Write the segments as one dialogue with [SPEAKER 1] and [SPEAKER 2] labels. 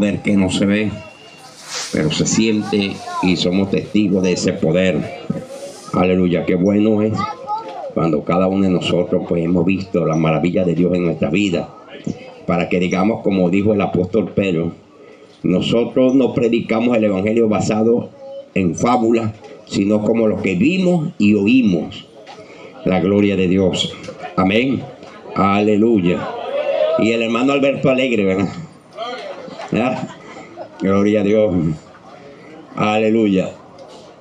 [SPEAKER 1] poder que no se ve, pero se siente y somos testigos de ese poder. Aleluya, qué bueno es cuando cada uno de nosotros pues hemos visto la maravilla de Dios en nuestra vida, para que digamos, como dijo el apóstol Pedro, nosotros no predicamos el evangelio basado en fábulas, sino como lo que vimos y oímos. La gloria de Dios. Amén. Aleluya. Y el hermano Alberto alegre, ¿verdad? ¿Ah? Gloria a Dios. Aleluya.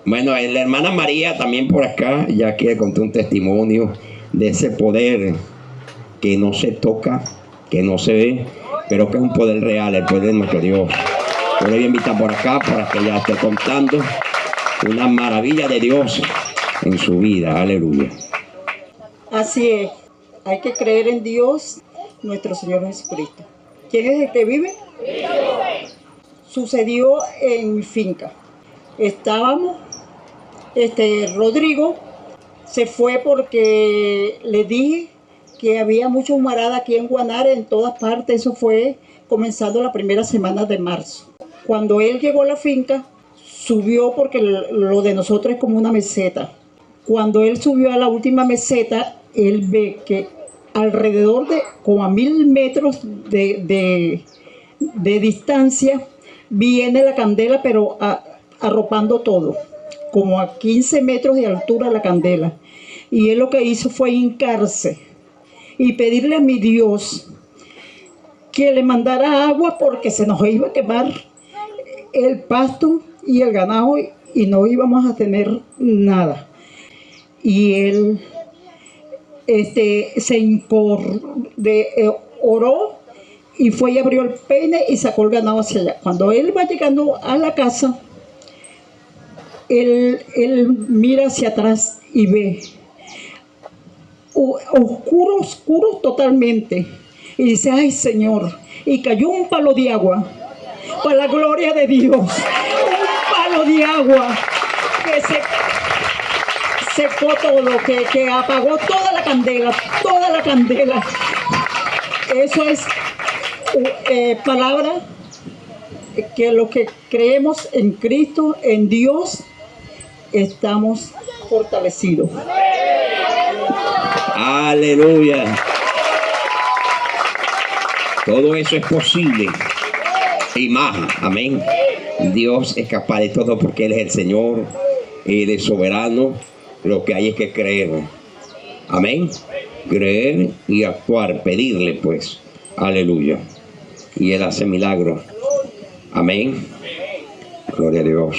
[SPEAKER 1] Bueno, la hermana María también por acá, ya que contó un testimonio de ese poder que no se toca, que no se ve, pero que es un poder real, el poder de nuestro Dios. Yo le voy a invitar por acá para que ella esté contando una maravilla de Dios en su vida. Aleluya.
[SPEAKER 2] Así es, hay que creer en Dios, nuestro Señor Jesucristo. ¿Quién es el que vive? Sucedió en mi finca. Estábamos, Rodrigo se fue porque le dije que había mucha humarada aquí en Guanare, en todas partes. Eso fue comenzando la primera semana de marzo. Cuando él llegó a la finca, subió porque lo de nosotros es como una meseta. Cuando él subió a la última meseta, él ve que alrededor de como a 1000 metros de distancia viene la candela, pero arropando todo, como a 15 metros de altura la candela. Y él lo que hizo fue hincarse y pedirle a mi Dios que le mandara agua porque se nos iba a quemar el pasto y el ganado y no íbamos a tener nada. Y él se hincó, oró y fue y abrió el peine y sacó el ganado hacia allá. Cuando él va llegando a la casa, él mira hacia atrás y ve oscuro totalmente. Y dice, ay Señor, y cayó un palo de agua, para la gloria de Dios, un palo de agua que secó todo, que apagó toda la candela. Eso es palabra que lo que creemos en Cristo, en Dios, estamos fortalecidos.
[SPEAKER 1] Aleluya. Todo eso es posible y más. Amén. Dios es capaz de todo porque Él es el Señor, Él es soberano. Lo que hay es que creer. Amén. Creer y actuar, pedirle pues. Aleluya. Y Él hace milagros. Amén. Gloria a Dios.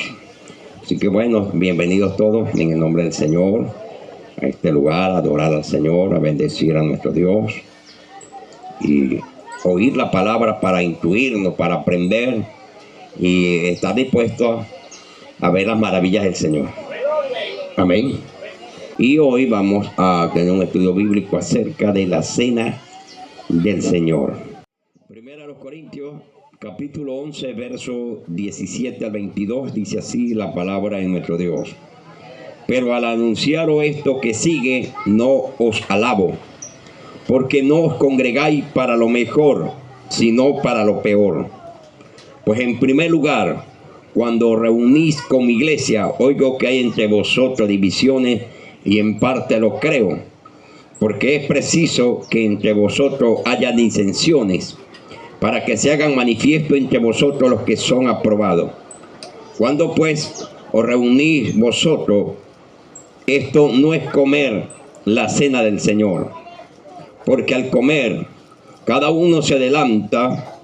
[SPEAKER 1] Así que bueno, bienvenidos todos en el nombre del Señor a este lugar, a adorar al Señor, a bendecir a nuestro Dios y oír la palabra para intuirnos, para aprender y estar dispuestos a ver las maravillas del Señor. Amén. Y hoy vamos a tener un estudio bíblico acerca de la cena del Señor. Primera a los Corintios, capítulo 11, verso 17 al 22, dice así la palabra de nuestro Dios. Pero al anunciaros esto que sigue, no os alabo, porque no os congregáis para lo mejor, sino para lo peor. Pues en primer lugar, cuando reunís con mi iglesia, oigo que hay entre vosotros divisiones, y en parte lo creo, porque es preciso que entre vosotros haya disensiones, para que se hagan manifiesto entre vosotros los que son aprobados. Cuando pues os reunís vosotros, esto no es comer la cena del Señor, porque al comer, cada uno se adelanta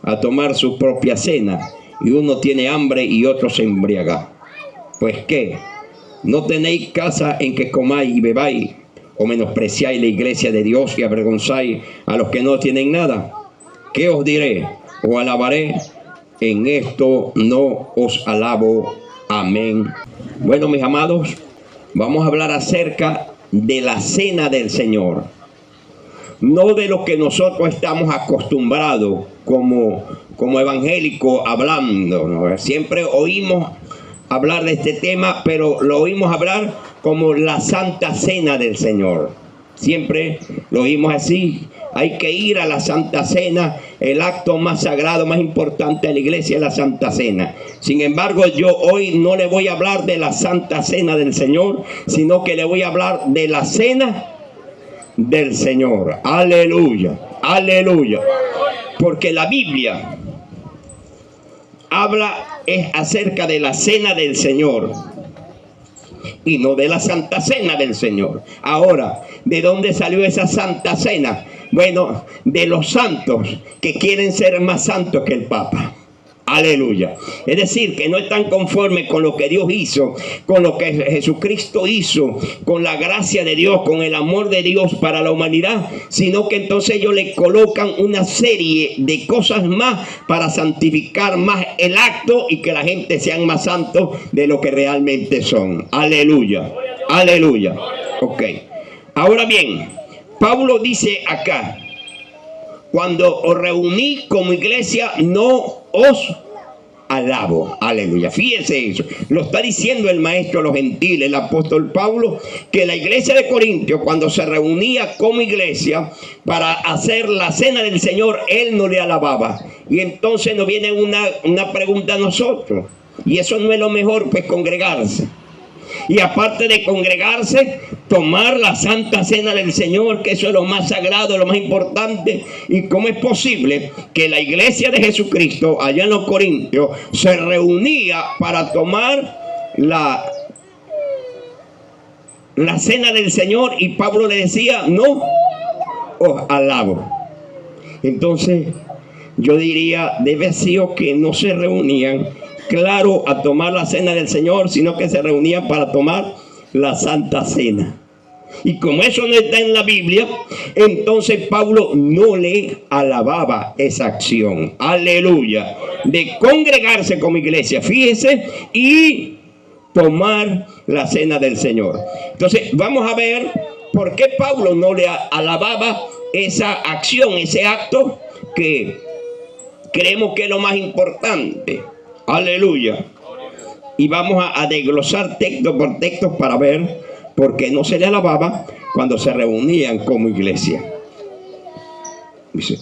[SPEAKER 1] a tomar su propia cena, y uno tiene hambre y otro se embriaga. Pues ¿qué? ¿No tenéis casa en que comáis y bebáis? ¿O menospreciáis la iglesia de Dios y avergonzáis a los que no tienen nada? ¿Qué os diré? ¿O alabaré? En esto no os alabo. Amén. Bueno, mis amados, vamos a hablar acerca de la cena del Señor. No de lo que nosotros estamos acostumbrados como evangélicos hablando, ¿no? Siempre oímos hablar de este tema, pero lo oímos hablar como la Santa Cena del Señor. Siempre lo oímos así. Hay que ir a la Santa Cena el acto más sagrado, más importante de la iglesia es la Santa Cena. Sin embargo, yo hoy no le voy a hablar de la Santa Cena del Señor, sino que le voy a hablar de la Cena del Señor. Aleluya, aleluya. Porque la Biblia habla acerca de la Cena del Señor y no de la Santa Cena del Señor. Ahora, ¿de dónde salió esa Santa Cena? Bueno, de los santos que quieren ser más santos que el Papa. Aleluya. Es decir, que no están conformes con lo que Dios hizo, con lo que Jesucristo hizo, con la gracia de Dios, con el amor de Dios para la humanidad, sino que entonces ellos le colocan una serie de cosas más para santificar más el acto y que la gente sean más santos de lo que realmente son. Aleluya. Aleluya. Ok. Ahora bien, Pablo dice acá: cuando os reuní como iglesia, no os alabo. Aleluya. Fíjense eso. Lo está diciendo el maestro de los gentiles, el apóstol Pablo, que la iglesia de Corintios, cuando se reunía como iglesia para hacer la cena del Señor, él no le alababa. Y entonces nos viene una pregunta a nosotros. Y eso no es lo mejor, pues, congregarse. Y aparte de congregarse, tomar la Santa Cena del Señor, que eso es lo más sagrado, lo más importante. ¿Y cómo es posible que la iglesia de Jesucristo allá en los Corintios se reunía para tomar la Cena del Señor y Pablo le decía: no os alabo? Entonces yo diría, debe haber sido que no se reunían, claro, a tomar la Cena del Señor, sino que se reunían para tomar la Santa Cena. Y como eso no está en la Biblia, entonces Pablo no le alababa esa acción. Aleluya. De congregarse como iglesia, fíjese, y tomar la Cena del Señor. Entonces vamos a ver por qué Pablo no le alababa esa acción, ese acto que creemos que es lo más importante. Aleluya. Y vamos a desglosar texto por texto para ver por qué no se le alababa cuando se reunían como iglesia. Dice,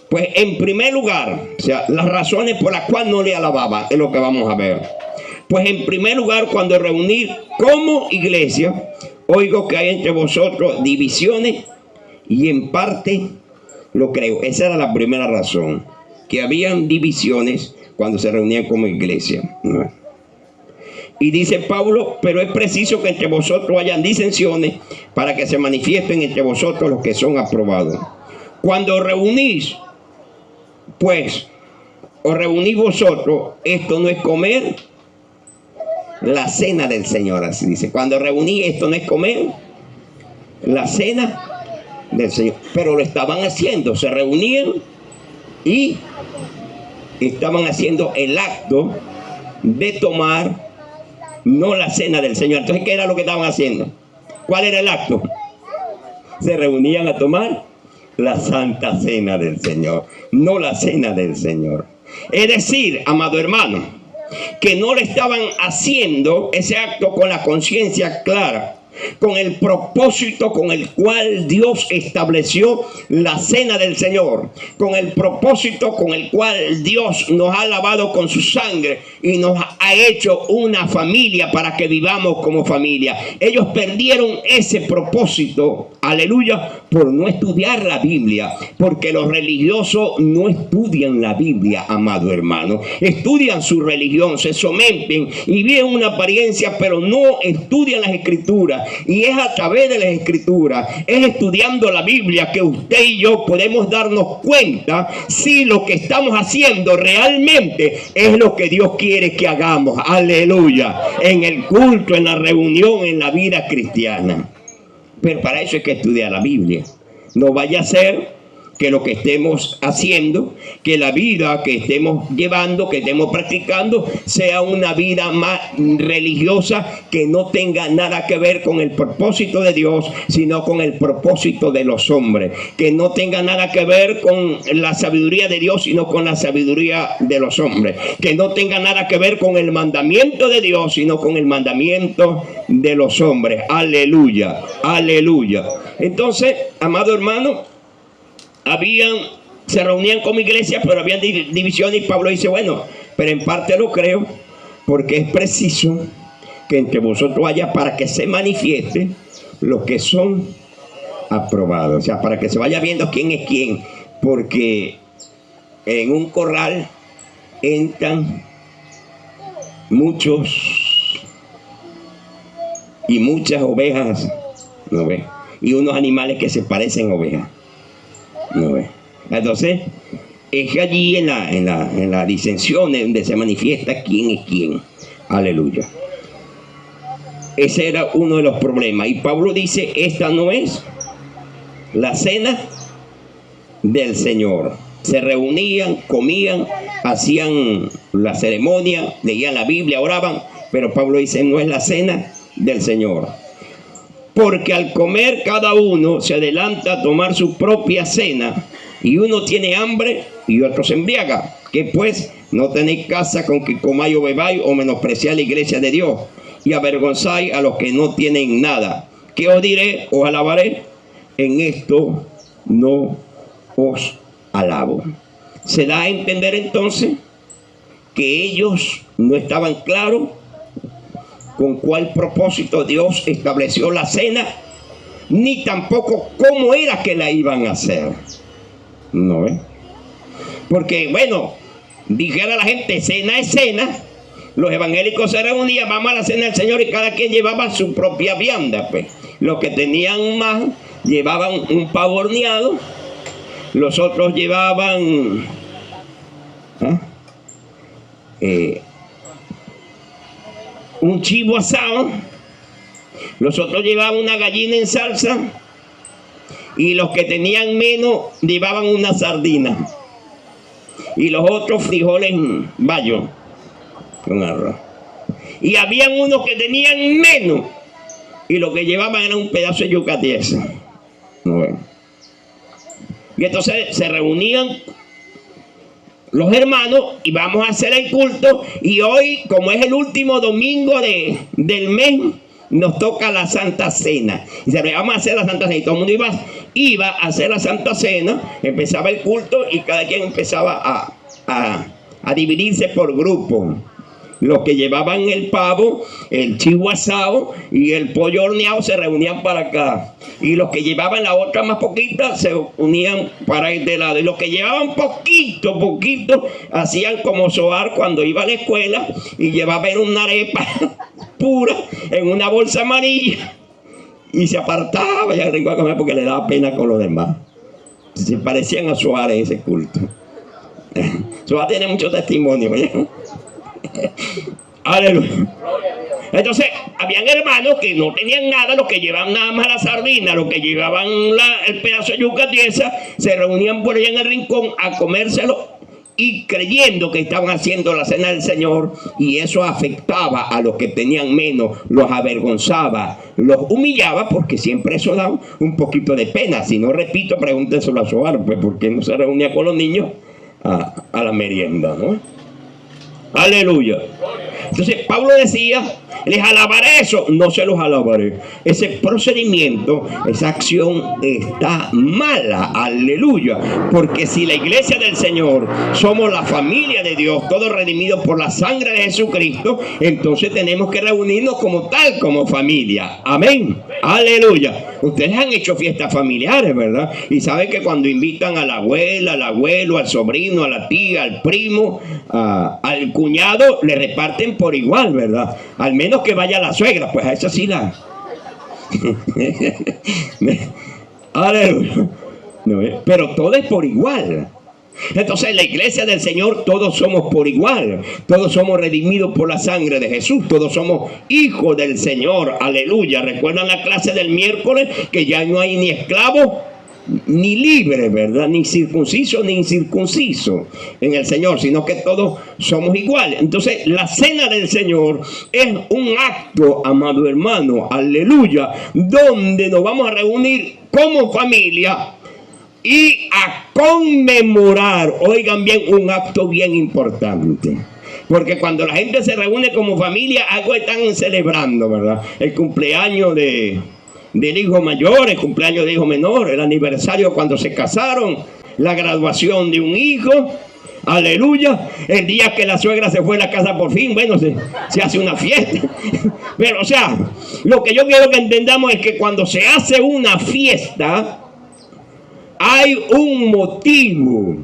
[SPEAKER 1] pues en primer lugar, o sea, las razones por las cuales no le alababa es lo que vamos a ver. Pues en primer lugar, cuando reunir como iglesia, oigo que hay entre vosotros divisiones, y en parte lo creo. Esa era la primera razón, que habían divisiones cuando se reunían como iglesia. Y dice Pablo: pero es preciso que entre vosotros hayan disensiones para que se manifiesten entre vosotros los que son aprobados. Cuando os reunís, pues, os reunís vosotros, esto no es comer la cena del Señor, así dice. Cuando reuní, esto no es comer la cena del Señor. Pero lo estaban haciendo, se reunían y estaban haciendo el acto de tomar no la cena del Señor. Entonces, ¿qué era lo que estaban haciendo? ¿Cuál era el acto? Se reunían a tomar la Santa Cena del Señor, no la cena del Señor. Es decir, amado hermano, que no le estaban haciendo ese acto con la conciencia clara, con el propósito con el cual Dios estableció la cena del Señor, con el propósito con el cual Dios nos ha lavado con su sangre y nos ha hecho una familia para que vivamos como familia. Ellos perdieron ese propósito, aleluya, por no estudiar la Biblia, porque los religiosos no estudian la Biblia, amado hermano. Estudian su religión, se someten y viven una apariencia, pero no estudian las Escrituras. Y es a través de las Escrituras, es estudiando la Biblia, que usted y yo podemos darnos cuenta si lo que estamos haciendo realmente es lo que Dios quiere que hagamos. Aleluya. En el culto, en la reunión, en la vida cristiana. Pero para eso hay que estudiar la Biblia. No vaya a ser que lo que estemos haciendo, que la vida que estemos llevando, que estemos practicando, sea una vida más religiosa, que no tenga nada que ver con el propósito de Dios, sino con el propósito de los hombres. Que no tenga nada que ver con la sabiduría de Dios, sino con la sabiduría de los hombres. Que no tenga nada que ver con el mandamiento de Dios, sino con el mandamiento de los hombres. Aleluya, aleluya. Entonces, amado hermano, habían se reunían como iglesia, pero había divisiones, y Pablo dice, bueno, pero en parte lo creo, porque es preciso que entre vosotros haya para que se manifieste los que son aprobados, o sea, para que se vaya viendo quién es quién, porque en un corral entran muchos y muchas ovejas, ¿no ve? Y unos animales que se parecen a ovejas, ¿no ve? Entonces, es allí en la disensión donde se manifiesta quién es quién. Aleluya. Ese era uno de los problemas. Y Pablo dice, esta no es la cena del Señor. Se reunían, comían, hacían la ceremonia, leían la Biblia, oraban, pero Pablo dice, no es la cena del Señor. Porque al comer cada uno se adelanta a tomar su propia cena, y uno tiene hambre y otro se embriaga. Que pues no tenéis casa con que comáis o bebáis, o menospreciáis la iglesia de Dios, y avergonzáis a los que no tienen nada. ¿Qué os diré? ¿Os alabaré? En esto no os alabo. Se da a entender entonces que ellos no estaban claros con cuál propósito Dios estableció la cena, ni tampoco cómo era que la iban a hacer. ¿No ven? Porque, bueno, dijera la gente, cena es cena. Los evangélicos se reunían, vamos a la cena del Señor, y cada quien llevaba su propia vianda, pues. Los que tenían más llevaban un pavo horneado, los otros llevaban un chivo asado, los otros llevaban una gallina en salsa, y los que tenían menos llevaban una sardina, y los otros frijoles en bayo con arroz. Y habían unos que tenían menos, y lo que llevaban era un pedazo de yuca tiesa. Bueno. Y entonces se reunían los hermanos y vamos a hacer el culto. Y hoy, como es el último domingo del mes, nos toca la Santa Cena. Y se vamos a hacer la Santa Cena. Y todo el mundo iba a hacer la Santa Cena. Empezaba el culto y cada quien empezaba a dividirse por grupos. Los que llevaban el pavo, el chivo asado y el pollo horneado se reunían para acá. Y los que llevaban la otra más poquita se unían para este lado. Y los que llevaban poquito, hacían como Soar cuando iba a la escuela y llevaba una arepa pura en una bolsa amarilla. Y se apartaba y arriba a comer porque le daba pena con los demás. Se parecían a Soar en ese culto. Soar tiene mucho testimonio, ¿eh? Aleluya. Entonces habían hermanos que no tenían nada, los que llevaban nada más la sardina, los que llevaban el pedazo de yuca tiesa, se reunían por allá en el rincón a comérselo y creyendo que estaban haciendo la cena del Señor, y eso afectaba a los que tenían menos, los avergonzaba, los humillaba, porque siempre eso da un poquito de pena. Si no, repito, pregúntenselo a Soar, pues porque no se reunía con los niños a la merienda, ¿no? Aleluya. Entonces Pablo decía, les alabaré eso, no se los alabaré. Ese procedimiento, esa acción está mala. Aleluya. Porque si la iglesia del Señor somos la familia de Dios, todos redimidos por la sangre de Jesucristo, entonces tenemos que reunirnos como tal, como familia. Amén. Aleluya. Ustedes han hecho fiestas familiares, ¿verdad? Y saben que cuando invitan a la abuela, al abuelo, al sobrino, a la tía, al primo, al cuñado, le reparten por igual, ¿verdad? Al menos que vaya la suegra, pues a esa sí la... Aleluya. Pero todo es por igual. Entonces en la iglesia del Señor todos somos por igual, todos somos redimidos por la sangre de Jesús, todos somos hijos del Señor. Aleluya. ¿Recuerdan la clase del miércoles? Que ya no hay ni esclavo ni libre, ¿verdad? Ni circunciso ni incircunciso en el Señor, sino que todos somos iguales. Entonces la cena del Señor es un acto, amado hermano, aleluya, donde nos vamos a reunir como familia y a conmemorar, oigan bien, un acto bien importante. Porque cuando la gente se reúne como familia, algo están celebrando, ¿verdad? El cumpleaños del hijo mayor, el cumpleaños del hijo menor, el aniversario cuando se casaron, la graduación de un hijo. Aleluya. El día que la suegra se fue a la casa por fin, bueno, se hace una fiesta. Pero o sea, lo que yo quiero que entendamos es que cuando se hace una fiesta, hay un motivo.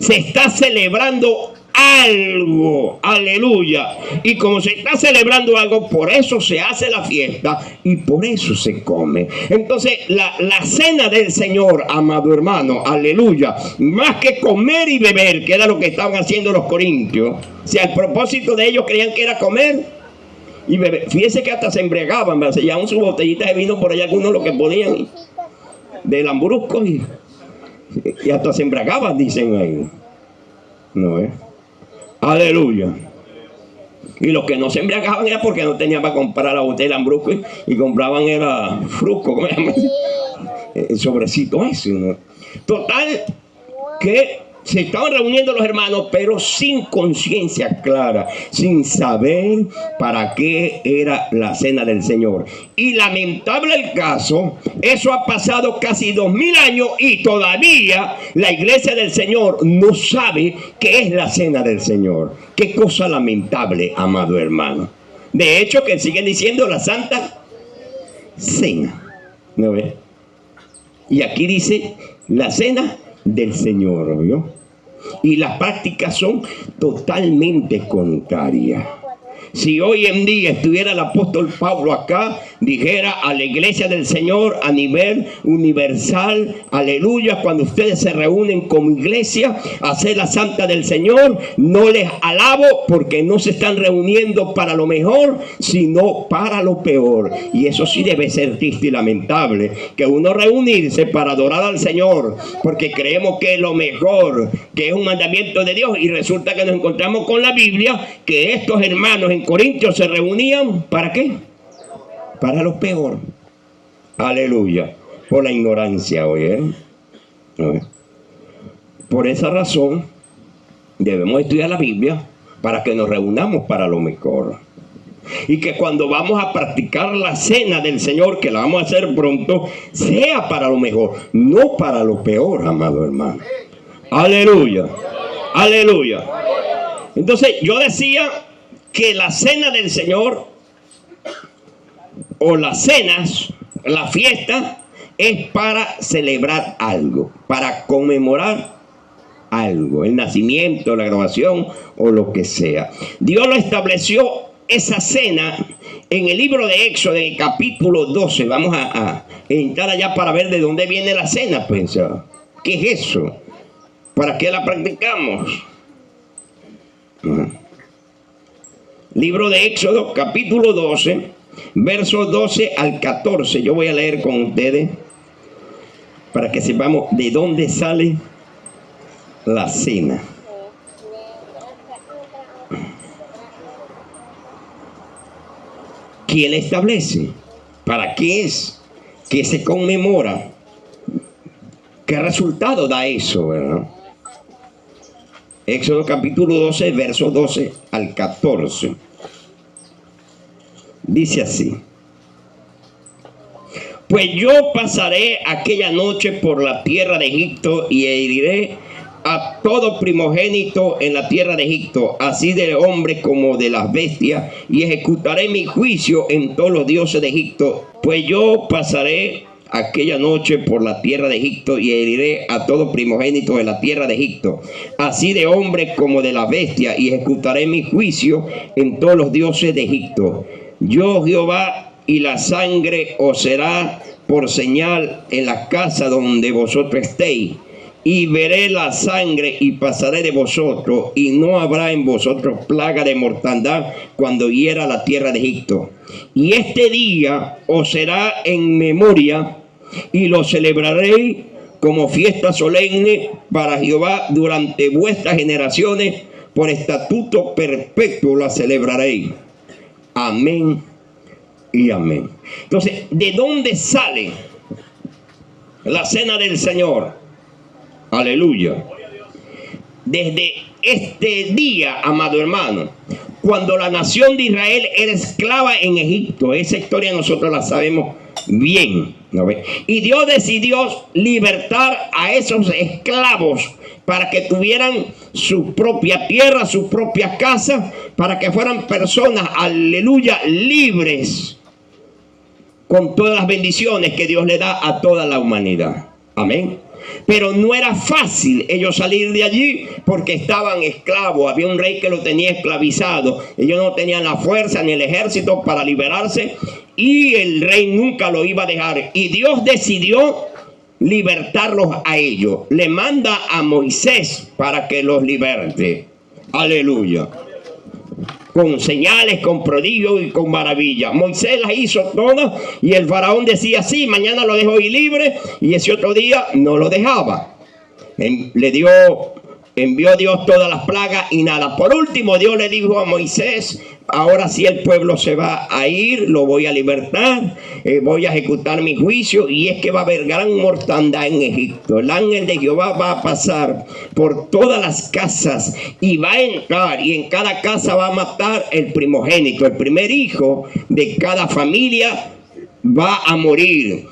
[SPEAKER 1] Se está celebrando algo, aleluya. Y como se está celebrando algo, por eso se hace la fiesta y por eso se come. Entonces la cena del Señor, amado hermano, aleluya, más que comer y beber, que era lo que estaban haciendo los corintios, si al propósito de ellos creían que era comer y beber. Fíjense que hasta se embriagaban, se llevaban sus botellitas de vino por allá, algunos lo que podían, del Lambrusco, y hasta se embriagaban, dicen ahí. No es. Aleluya. Y los que no se embriagaban era porque no tenían para comprar la botella de Lambrusco y compraban era frusco, ¿cómo se llama? El sobrecito ese, ¿no? Total, que se estaban reuniendo los hermanos, pero sin conciencia clara, sin saber para qué era la cena del Señor. Y lamentable el caso, eso ha pasado casi 2000 años y todavía la iglesia del Señor no sabe qué es la cena del Señor. Qué cosa lamentable, amado hermano. De hecho, que siguen diciendo la Santa Cena. ¿No ves? Y aquí dice la cena del Señor, ¿vio? Y las prácticas son totalmente contrarias. Si hoy en día estuviera el apóstol Pablo acá, dijera a la iglesia del Señor a nivel universal, aleluya, cuando ustedes se reúnen como iglesia a hacer la santa del Señor, no les alabo porque no se están reuniendo para lo mejor, sino para lo peor. Y eso sí debe ser triste y lamentable, que uno reunirse para adorar al Señor, porque creemos que es lo mejor, que es un mandamiento de Dios, y resulta que nos encontramos con la Biblia, que estos hermanos en Corintios se reunían, ¿para qué? Para lo peor. Aleluya. Por la ignorancia, ¿oyeron? Por esa razón debemos estudiar la Biblia para que nos reunamos para lo mejor. Y que cuando vamos a practicar la cena del Señor, que la vamos a hacer pronto, sea para lo mejor, no para lo peor, amado hermano. Aleluya. Aleluya. Entonces yo decía que la cena del Señor, o las cenas, la fiesta, es para celebrar algo, para conmemorar algo, el nacimiento, la graduación o lo que sea. Dios lo estableció esa cena en el libro de Éxodo, en el capítulo 12. Vamos a entrar allá para ver de dónde viene la cena, pues. ¿Qué es eso? ¿Para qué la practicamos? Libro de Éxodo, capítulo 12, versos 12 al 14. Yo voy a leer con ustedes para que sepamos de dónde sale la cena. ¿Quién la establece? ¿Para qué es? ¿Qué se conmemora? ¿Qué resultado da eso, verdad? Éxodo capítulo 12, versos 12 al 14. Dice así: pues yo pasaré aquella noche por la tierra de Egipto y heriré a todo primogénito en la tierra de Egipto, así de hombres como de las bestias, y ejecutaré mi juicio en todos los dioses de Egipto. Pues yo pasaré aquella noche por la tierra de Egipto y heriré a todo primogénito de la tierra de Egipto, así de hombres como de la bestia, y ejecutaré mi juicio en todos los dioses de Egipto. Yo Jehová, y la sangre os será por señal en la casa donde vosotros estéis, y veré la sangre y pasaré de vosotros, y no habrá en vosotros plaga de mortandad cuando hiera la tierra de Egipto. Y este día os será en memoria, y lo celebraréis como fiesta solemne para Jehová durante vuestras generaciones, por estatuto perpetuo la celebraréis. Amén y amén. Entonces, ¿de dónde sale la cena del Señor? Aleluya. Desde este día, amado hermano, cuando la nación de Israel era esclava en Egipto. Esa historia nosotros la sabemos bien. ¿No ve? Y Dios decidió libertar a esos esclavos para que tuvieran su propia tierra, su propia casa, para que fueran personas, aleluya, libres, con todas las bendiciones que Dios le da a toda la humanidad. Amén. Pero no era fácil ellos salir de allí porque estaban esclavos. Había un rey que los tenía esclavizado. Ellos no tenían la fuerza ni el ejército para liberarse y el rey nunca lo iba a dejar. Y Dios decidió libertarlos a ellos. Le manda a Moisés para que los liberte. Aleluya. Con señales, con prodigios y con maravillas. Moisés las hizo todas y el faraón decía sí, mañana lo dejo ir libre, y ese otro día no lo dejaba. Envió Dios todas las plagas y nada. Por último, Dios le dijo a Moisés: ahora sí el pueblo se va a ir, lo voy a libertar, voy a ejecutar mi juicio, y es que va a haber gran mortandad en Egipto. El ángel de Jehová va a pasar por todas las casas y va a entrar, y en cada casa va a matar el primogénito, el primer hijo de cada familia va a morir,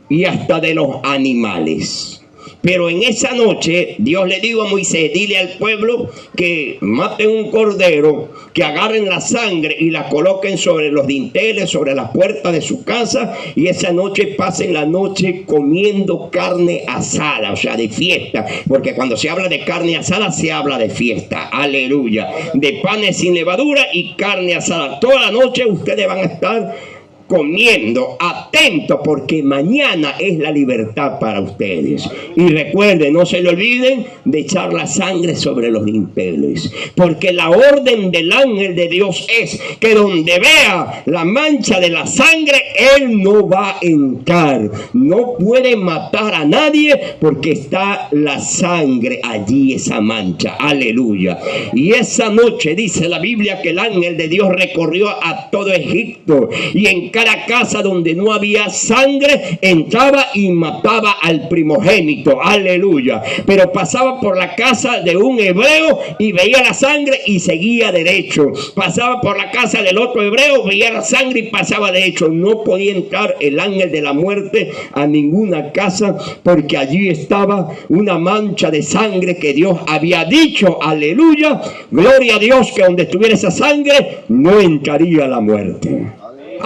[SPEAKER 1] y hasta de los animales. Pero en esa noche Dios le dijo a Moisés: dile al pueblo que maten un cordero, que agarren la sangre y la coloquen sobre los dinteles, sobre las puertas de su casa, y esa noche pasen la noche comiendo carne asada, o sea, de fiesta, porque cuando se habla de carne asada se habla de fiesta. Aleluya. De panes sin levadura y carne asada. Toda la noche ustedes van a estar comiendo, atento, porque mañana es la libertad para ustedes. Y recuerden, no se le olviden de echar la sangre sobre los dinteles, porque la orden del ángel de Dios es que donde vea la mancha de la sangre, él no va a entrar. No puede matar a nadie porque está la sangre allí, esa mancha. Aleluya. Y esa noche dice la Biblia que el ángel de Dios recorrió a todo Egipto, y en cada casa donde no había sangre entraba y mataba al primogénito. Aleluya. Pero pasaba por la casa de un hebreo y veía la sangre y seguía derecho. Pasaba por la casa del otro hebreo, veía la sangre y pasaba derecho. No podía entrar el ángel de la muerte a ninguna casa, porque allí estaba una mancha de sangre que Dios había dicho. Aleluya. Gloria a Dios, que donde estuviera esa sangre no entraría la muerte.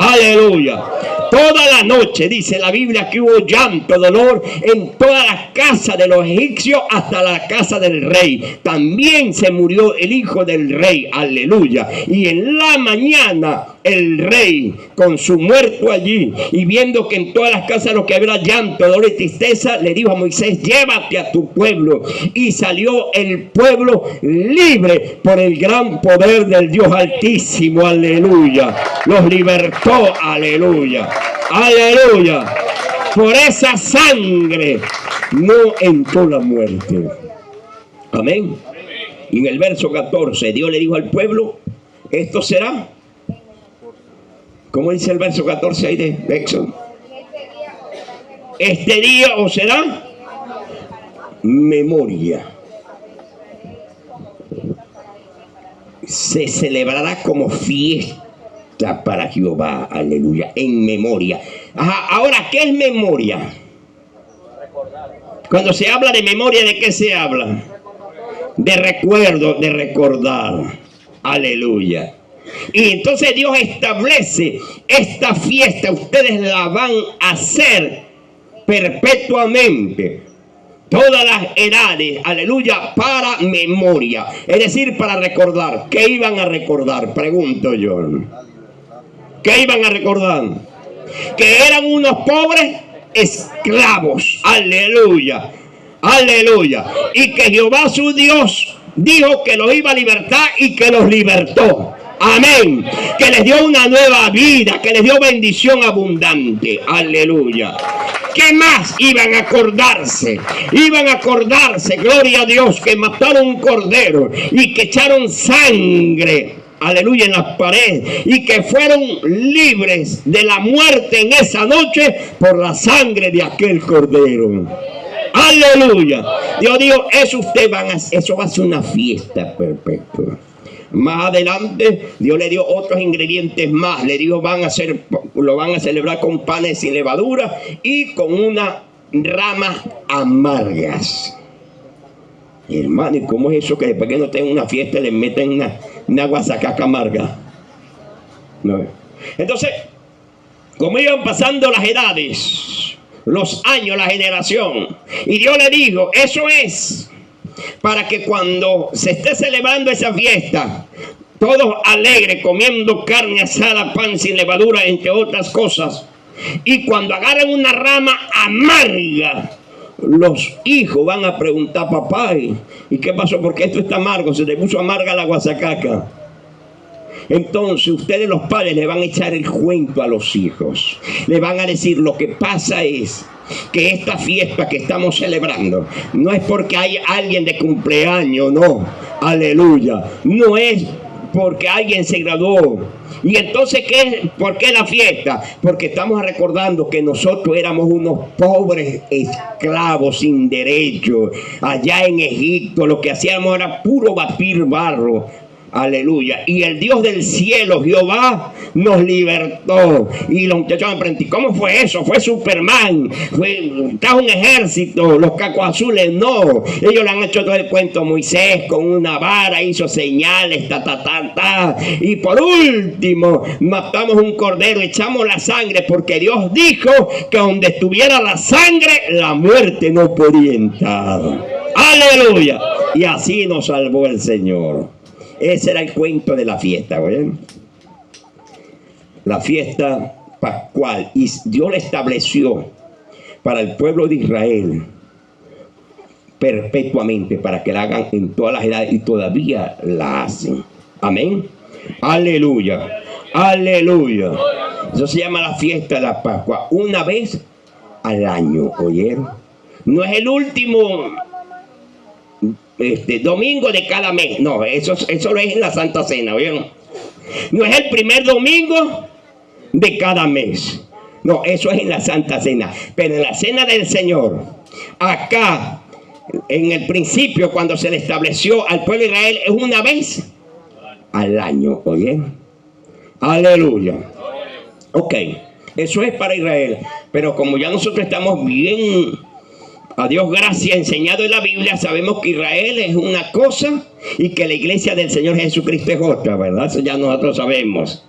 [SPEAKER 1] Aleluya. Toda la noche dice la Biblia que hubo llanto, dolor en toda la casa de los egipcios hasta la casa del rey. También se murió el hijo del rey. Aleluya. Y en la mañana el rey, con su muerto allí, y viendo que en todas las casas lo que había llanto, dolor y tristeza, le dijo a Moisés: llévate a tu pueblo. Y salió el pueblo libre por el gran poder del Dios Altísimo. Aleluya. Los libertó. Aleluya. Aleluya. Por esa sangre no entró la muerte. Amén. Y en el verso 14 Dios le dijo al pueblo: esto será, ¿cómo dice el verso 14 ahí de Éxodo? Este día os será memoria. Se celebrará como fiesta para Jehová. Aleluya. En memoria. Ajá. Ahora, ¿qué es memoria? Cuando se habla de memoria, ¿de qué se habla? De recuerdo, de recordar. Aleluya. Y entonces Dios establece esta fiesta. Ustedes la van a hacer perpetuamente, todas las edades, aleluya, para memoria, es decir, para recordar. ¿Qué iban a recordar? Pregunto yo. ¿Qué iban a recordar? Que eran unos pobres esclavos. Aleluya. Aleluya. Y que Jehová su Dios dijo que los iba a libertar y que los libertó. Amén. Que les dio una nueva vida, que les dio bendición abundante. Aleluya. ¿Qué más iban a acordarse? Iban a acordarse, gloria a Dios, que mataron un cordero y que echaron sangre, aleluya, en las paredes, y que fueron libres de la muerte en esa noche por la sangre de aquel cordero. Aleluya. Dios dijo: eso eso va a ser una fiesta perpetua. Más adelante Dios le dio otros ingredientes más. Le dijo: van a ser lo van a celebrar con panes sin levadura y con una ramas amargas. Hermano, ¿y cómo es eso que después que no tengan una fiesta le meten una guasacaca amarga? No. Entonces, como iban pasando las edades, los años, la generación, y Dios le dijo, eso es para que cuando se esté celebrando esa fiesta, todos alegres, comiendo carne asada, pan sin levadura, entre otras cosas, y cuando agarren una rama amarga, los hijos van a preguntar, papá, ¿y qué pasó? ¿Por qué esto está amargo? Se le puso amarga la guasacaca. Entonces ustedes los padres le van a echar el cuento a los hijos. Le van a decir, lo que pasa es que esta fiesta que estamos celebrando no es porque hay alguien de cumpleaños, no, aleluya, no es porque alguien se graduó. Y entonces, ¿por qué la fiesta? Porque estamos recordando que nosotros éramos unos pobres esclavos sin derecho allá en Egipto. Lo que hacíamos era puro batir barro. Aleluya. Y el Dios del cielo, Jehová, nos libertó. Y los muchachos me preguntan, ¿cómo fue eso? ¿Fue Superman? ¿Está un ejército? ¿Los cacos azules? No. Ellos le han hecho todo el cuento. Moisés con una vara hizo señales, Y por último, matamos un cordero, echamos la sangre, porque Dios dijo que donde estuviera la sangre, la muerte no podía entrar. Aleluya. Y así nos salvó el Señor. Ese era el cuento de la fiesta, ¿ven? La fiesta pascual. Y Dios la estableció para el pueblo de Israel perpetuamente, para que la hagan en todas las edades, y todavía la hacen. Amén. Aleluya. Aleluya. Eso se llama la fiesta de la Pascua. Una vez al año, ¿oyeron? No es el último domingo de cada mes. No, eso lo es en la Santa Cena, ¿vieron? No es el primer domingo de cada mes. No, eso es en la Santa Cena. Pero en la Cena del Señor, acá, en el principio, cuando se le estableció al pueblo de Israel, es una vez al año, ¿oyeron? Aleluya. Ok, eso es para Israel. Pero como ya nosotros estamos bien, a Dios gracias, enseñado en la Biblia, sabemos que Israel es una cosa y que la iglesia del Señor Jesucristo es otra, ¿verdad? Eso ya nosotros sabemos.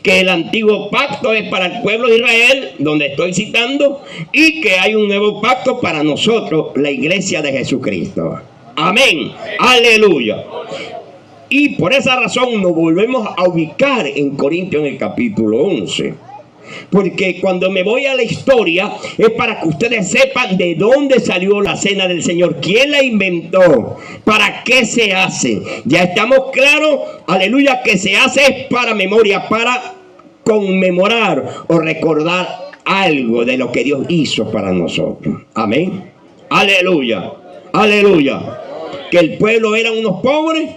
[SPEAKER 1] Que el antiguo pacto es para el pueblo de Israel, donde estoy citando, y que hay un nuevo pacto para nosotros, la iglesia de Jesucristo. Amén. Aleluya. Y por esa razón nos volvemos a ubicar en Corintios en el capítulo 11. Porque cuando me voy a la historia es para que ustedes sepan de dónde salió la cena del Señor, quién la inventó, para qué se hace. Ya estamos claros, aleluya, que se hace es para memoria, para conmemorar o recordar algo de lo que Dios hizo para nosotros. Amén. Aleluya. Aleluya. Que el pueblo eran unos pobres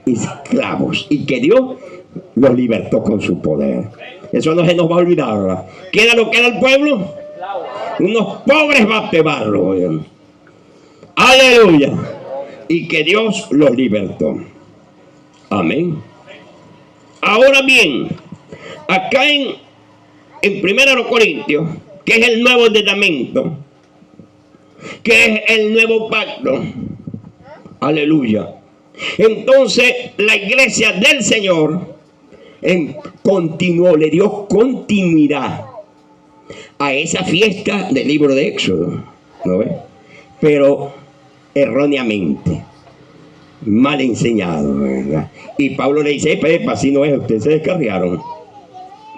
[SPEAKER 1] esclavos y que Dios los libertó con su poder. Eso no se nos va a olvidar. ¿Qué era lo que era el pueblo? Unos pobres batebarros. Aleluya. Y que Dios los libertó. Amén. Ahora bien, acá en 1 Corintios, que es el Nuevo Testamento, que es el nuevo pacto. Aleluya. Entonces la iglesia del Señor continuó, le dio continuidad a esa fiesta del libro de Éxodo, ¿no ves? Pero erróneamente, mal enseñado, ¿verdad? Y Pablo le dice, Pepe, así no es, ustedes se descarriaron.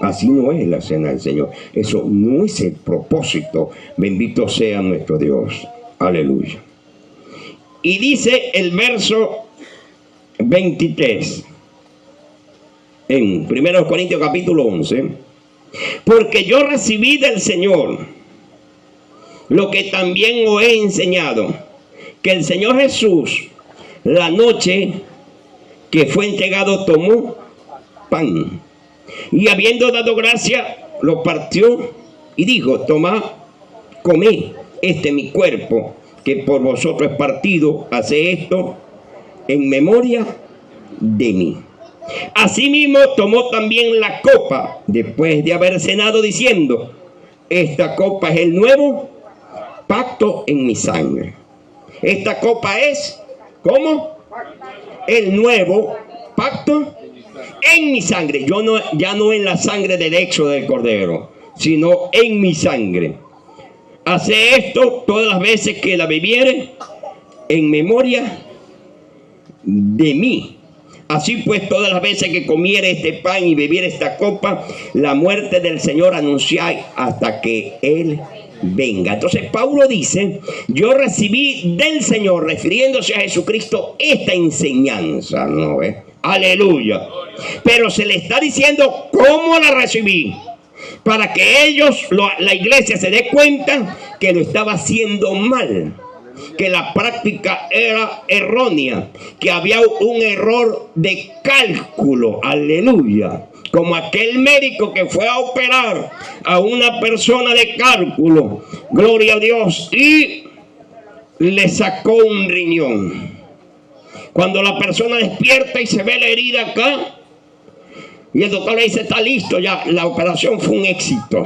[SPEAKER 1] Así no es la cena del Señor. Eso no es el propósito. Bendito sea nuestro Dios. Aleluya. Y dice el verso 23 en 1 Corintios capítulo 11: porque yo recibí del Señor lo que también os he enseñado, que el Señor Jesús, la noche que fue entregado, tomó pan, y habiendo dado gracia, lo partió y dijo: tomad, comed, este es mi cuerpo, que por vosotros es partido, haced esto en memoria de mí. Asimismo tomó también la copa después de haber cenado, diciendo: esta copa es el nuevo pacto en mi sangre. Esta copa es, ¿cómo? El nuevo pacto en mi sangre. Ya no en la sangre del éxodo del Cordero, sino en mi sangre. Hace esto todas las veces que la bebiere en memoria de mí. Así pues, todas las veces que comiere este pan y bebiere esta copa, la muerte del Señor anunciáis hasta que Él venga. Entonces Pablo dice: yo recibí del Señor, refiriéndose a Jesucristo, esta enseñanza, ¿no? Aleluya. Pero se le está diciendo cómo la recibí, para que la iglesia se dé cuenta que lo estaba haciendo mal, que la práctica era errónea, que había un error de cálculo. Aleluya. Como aquel médico que fue a operar a una persona de cálculo, gloria a Dios, y le sacó un riñón. Cuando la persona despierta y se ve la herida acá, y el doctor le dice: está listo ya, la operación fue un éxito.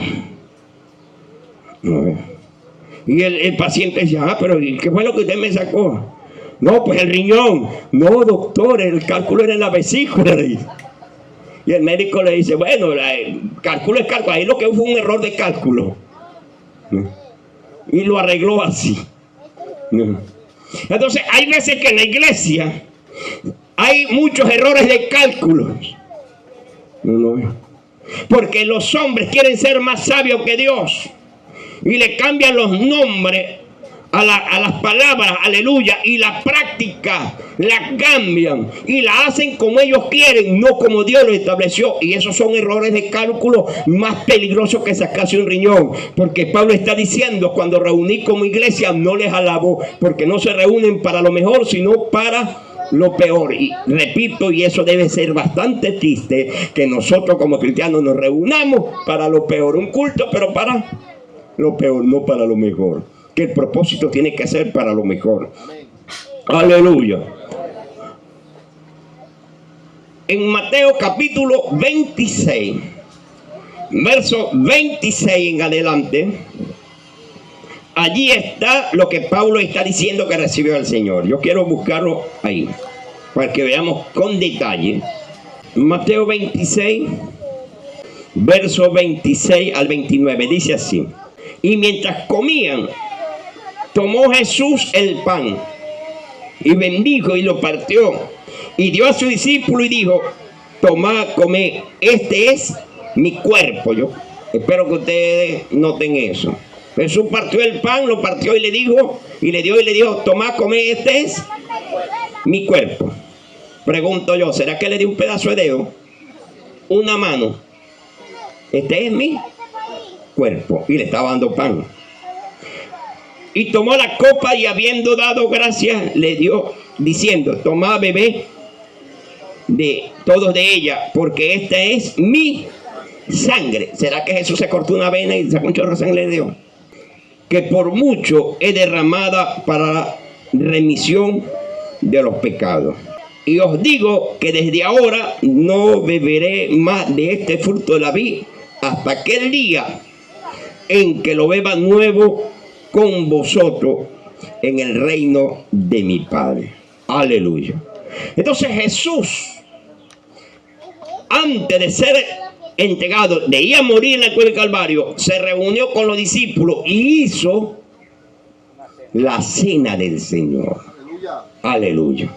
[SPEAKER 1] Y el paciente dice: pero ¿qué fue lo que usted me sacó? No, pues el riñón. No, doctor, el cálculo era en la vesícula. Y el médico le dice: bueno, el cálculo es cálculo. Ahí lo que fue un error de cálculo. Y lo arregló así. Entonces, hay veces que en la iglesia hay muchos errores de cálculos. Porque los hombres quieren ser más sabios que Dios y le cambian los nombres a las palabras, aleluya, y la práctica la cambian y la hacen como ellos quieren, no como Dios lo estableció. Y esos son errores de cálculo más peligrosos que sacarse un riñón, porque Pablo está diciendo: cuando reuní como iglesia no les alabó, porque no se reúnen para lo mejor, sino para lo peor. Y repito, y eso debe ser bastante triste, que nosotros como cristianos nos reunamos para lo peor, un culto, pero para lo peor, no para lo mejor. Que el propósito tiene que ser para lo mejor. Aleluya. En Mateo capítulo 26, verso 26 en adelante, allí está lo que Pablo está diciendo que recibió al Señor. Yo quiero buscarlo ahí para que veamos con detalle. Mateo 26, verso 26 al 29, dice así: y mientras comían, tomó Jesús el pan y bendijo y lo partió y dio a su discípulo y dijo: tomad, comed, este es mi cuerpo. Yo espero que ustedes noten eso. Jesús partió el pan, lo partió y le dijo, y le dio y le dijo: tomad, comed, este es mi cuerpo. Pregunto yo: ¿será que le dio un pedazo de dedo? Una mano. Este es mi cuerpo. Y le estaba dando pan. Y tomó la copa y habiendo dado gracias, le dio, diciendo: tomad, bebé de todos de ella, porque esta es mi sangre. ¿Será que Jesús se cortó una vena y sacó un chorro de sangre y le dio? Que por mucho es derramada para la remisión de los pecados. Y os digo que desde ahora no beberé más de este fruto de la vid hasta aquel día en que lo beba nuevo con vosotros en el reino de mi Padre. Aleluya. Entonces Jesús, antes de ser entregado, de ir a morir en la cruz del Calvario, se reunió con los discípulos y hizo la cena del Señor. Aleluya.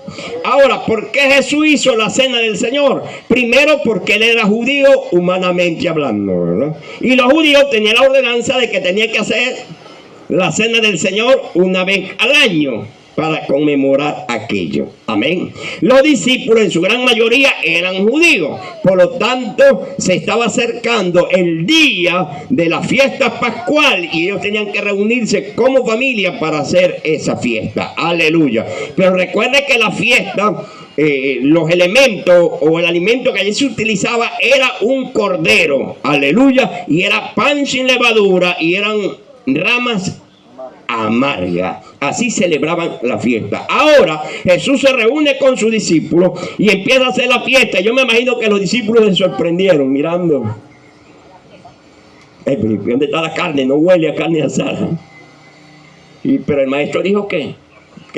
[SPEAKER 1] Ahora, ¿por qué Jesús hizo la cena del Señor? Primero, porque él era judío, humanamente hablando, ¿verdad? Y los judíos tenían la ordenanza de que tenía que hacer la cena del Señor una vez al año para conmemorar aquello. Amén. Los discípulos en su gran mayoría eran judíos, por lo tanto se estaba acercando el día de la fiesta pascual y ellos tenían que reunirse como familia para hacer esa fiesta. Aleluya. Pero recuerde que la fiesta, los elementos o el alimento que allí se utilizaba era un cordero. Aleluya. Y era pan sin levadura y eran ramas amarga. Así celebraban la fiesta. Ahora Jesús se reúne con sus discípulos y empieza a hacer la fiesta. Yo me imagino que los discípulos se sorprendieron mirando. ¿Dónde está la carne? No huele a carne asada. Pero el maestro dijo que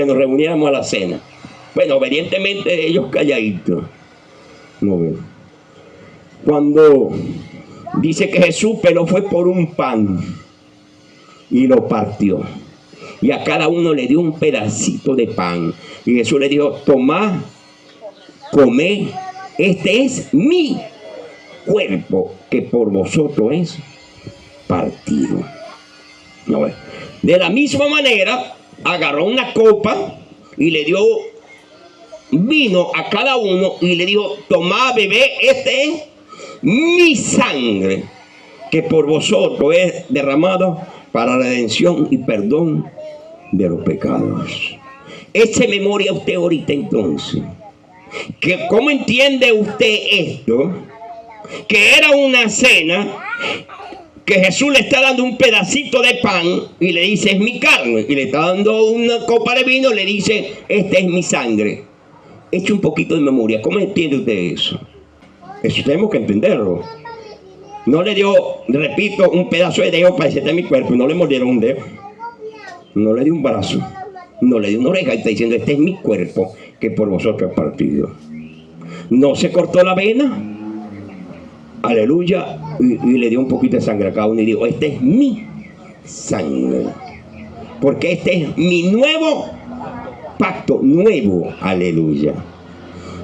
[SPEAKER 1] nos reuniéramos a la cena. Bueno, obedientemente ellos calladitos. No veo. Cuando dice que Jesús peló fue por un pan y lo partió. Y a cada uno le dio un pedacito de pan. Y Jesús le dijo, tomad, comed, este es mi cuerpo que por vosotros es partido. No, de la misma manera, agarró una copa y le dio vino a cada uno y le dijo, tomad, bebé, este es mi sangre que por vosotros es derramado para redención y perdón de los pecados. Eche memoria usted ahorita entonces. ¿Cómo entiende usted esto? Que era una cena que Jesús le está dando un pedacito de pan y le dice es mi carne, y le está dando una copa de vino y le dice esta es mi sangre. Eche un poquito de memoria. ¿Cómo entiende usted eso? Eso tenemos que entenderlo. No le dio, repito, un pedazo de dedo para decir este es mi cuerpo, no le mordieron un dedo, no le dio un brazo, no le dio una oreja y está diciendo este es mi cuerpo que por vosotros es partido. No se cortó la vena, aleluya, y le dio un poquito de sangre a cada uno y dijo este es mi sangre, porque este es mi nuevo pacto, nuevo, aleluya.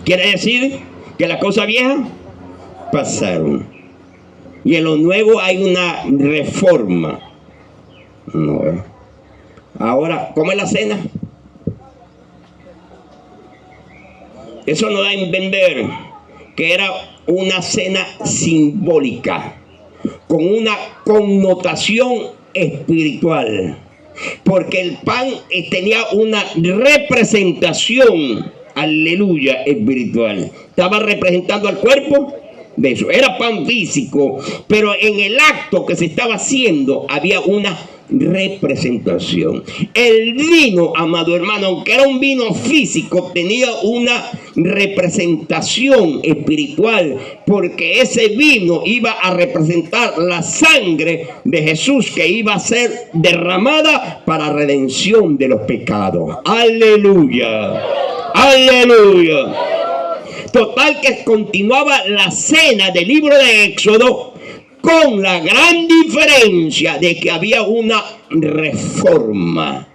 [SPEAKER 1] Quiere decir que las cosas viejas pasaron y en lo nuevo hay una reforma. No. Ahora, ¿cómo es la cena? Eso nos da a entender que era una cena simbólica, con una connotación espiritual, porque el pan tenía una representación, aleluya, espiritual. Estaba representando al cuerpo de eso. Era pan físico, pero en el acto que se estaba haciendo había una representación. El vino, amado hermano, aunque era un vino físico, tenía una representación espiritual, porque ese vino iba a representar la sangre de Jesús que iba a ser derramada para redención de los pecados. Aleluya, aleluya. Total que continuaba la cena del libro de Éxodo, con la gran diferencia de que había una reforma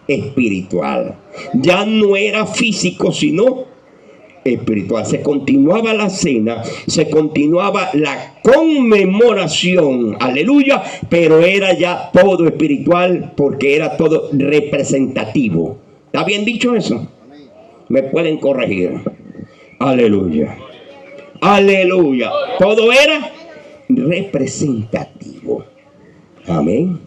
[SPEAKER 1] espiritual. Ya no era físico, sino espiritual. Se continuaba la cena, se continuaba la conmemoración, aleluya, pero era ya todo espiritual, porque era todo representativo. ¿Está bien dicho eso? Me pueden corregir. Aleluya, aleluya. Todo era representativo. Amén.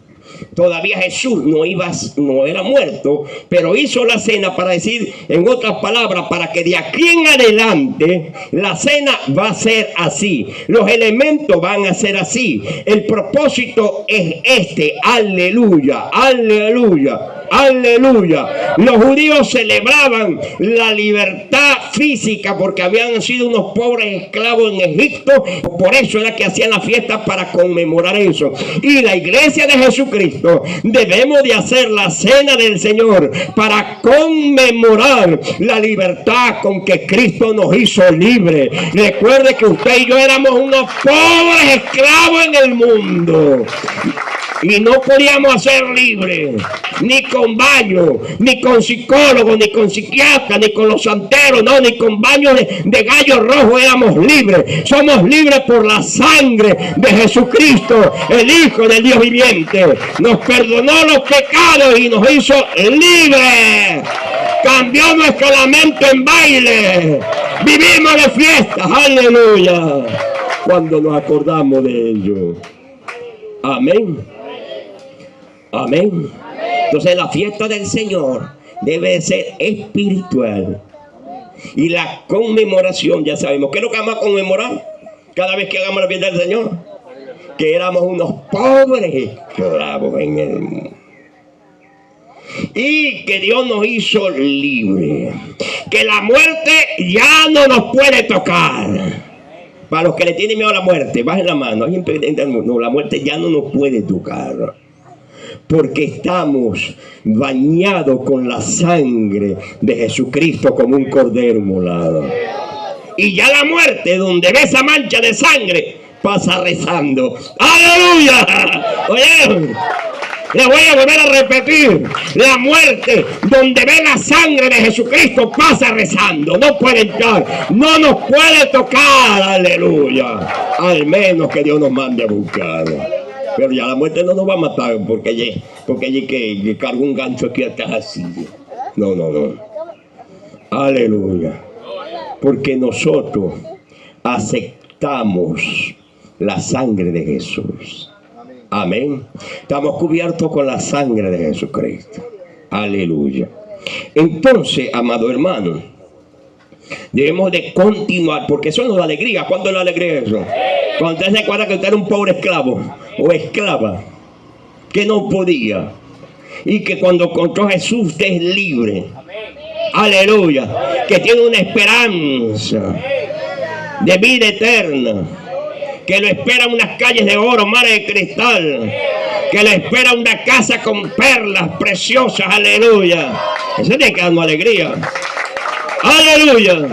[SPEAKER 1] Todavía Jesús no era muerto, pero hizo la cena para decir, en otras palabras, para que de aquí en adelante la cena va a ser así, los elementos van a ser así, el propósito es este. Aleluya, aleluya, aleluya. Los judíos celebraban la libertad física porque habían sido unos pobres esclavos en Egipto. Por eso era que hacían la fiesta, para conmemorar eso. Y la iglesia de Jesucristo debemos de hacer la cena del Señor para conmemorar la libertad con que Cristo nos hizo libres. Recuerde que usted y yo éramos unos pobres esclavos en el mundo y no podíamos ser libres, ni con baño, ni con psicólogos, ni con psiquiatras, ni con los santeros, no, ni con baños de gallo rojo éramos libres. Somos libres por la sangre de Jesucristo, el Hijo del Dios viviente. Nos perdonó los pecados y nos hizo libres. Cambió nuestro lamento en baile. Vivimos de fiestas, aleluya, cuando nos acordamos de ello. Amén. Amén. Entonces la fiesta del Señor debe ser espiritual. Y la conmemoración, ya sabemos. ¿Qué es lo que vamos a conmemorar cada vez que hagamos la fiesta del Señor? Que éramos unos pobres esclavos en el mundo. y que Dios nos hizo libres. Que la muerte ya no nos puede tocar. Para los que le tienen miedo a la muerte, bajen la mano. No, la muerte ya no nos puede tocar. Porque estamos bañados con la sangre de Jesucristo como un cordero inmolado. Y ya la muerte, donde ve esa mancha de sangre, pasa rezando. ¡Aleluya! Oye, le voy a volver a repetir. La muerte, donde ve la sangre de Jesucristo, pasa rezando. No puede entrar, no nos puede tocar. Aleluya. Al menos que Dios nos mande a buscar. Pero ya la muerte no nos va a matar porque allí que carga un gancho aquí atrás así. No. Aleluya. Porque nosotros aceptamos la sangre de Jesús. Amén. Estamos cubiertos con la sangre de Jesucristo. Aleluya. Entonces, amado hermano, debemos de continuar, porque eso nos da alegría. ¿Cuándo es la alegría eso? Cuando usted se acuerda que usted era un pobre esclavo o esclava que no podía, y que cuando encontró a Jesús usted es libre. Aleluya. Que tiene una esperanza de vida eterna, que lo espera unas calles de oro, mares de cristal, que lo espera una casa con perlas preciosas. Aleluya. Eso tiene que darnos alegría. Aleluya.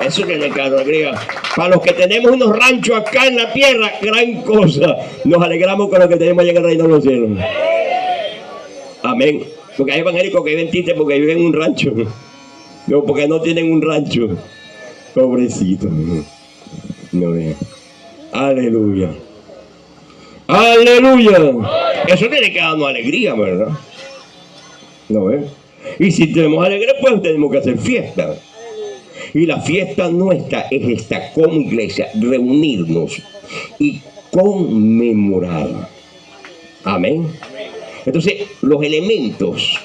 [SPEAKER 1] Eso tiene que darnos alegría. Para los que tenemos unos ranchos acá en la tierra, gran cosa. Nos alegramos con los que tenemos allá en el reino de los cielos. Amén. Porque hay evangélicos que viven tristes porque viven en un rancho. No, porque no tienen un rancho. Pobrecito. No vean. Aleluya. Aleluya. Eso tiene que darnos alegría, ¿verdad? ¿No ves? Y si tenemos alegría, pues tenemos que hacer fiesta. Y la fiesta nuestra es esta, como iglesia, reunirnos y conmemorar. Amén. Entonces, los elementos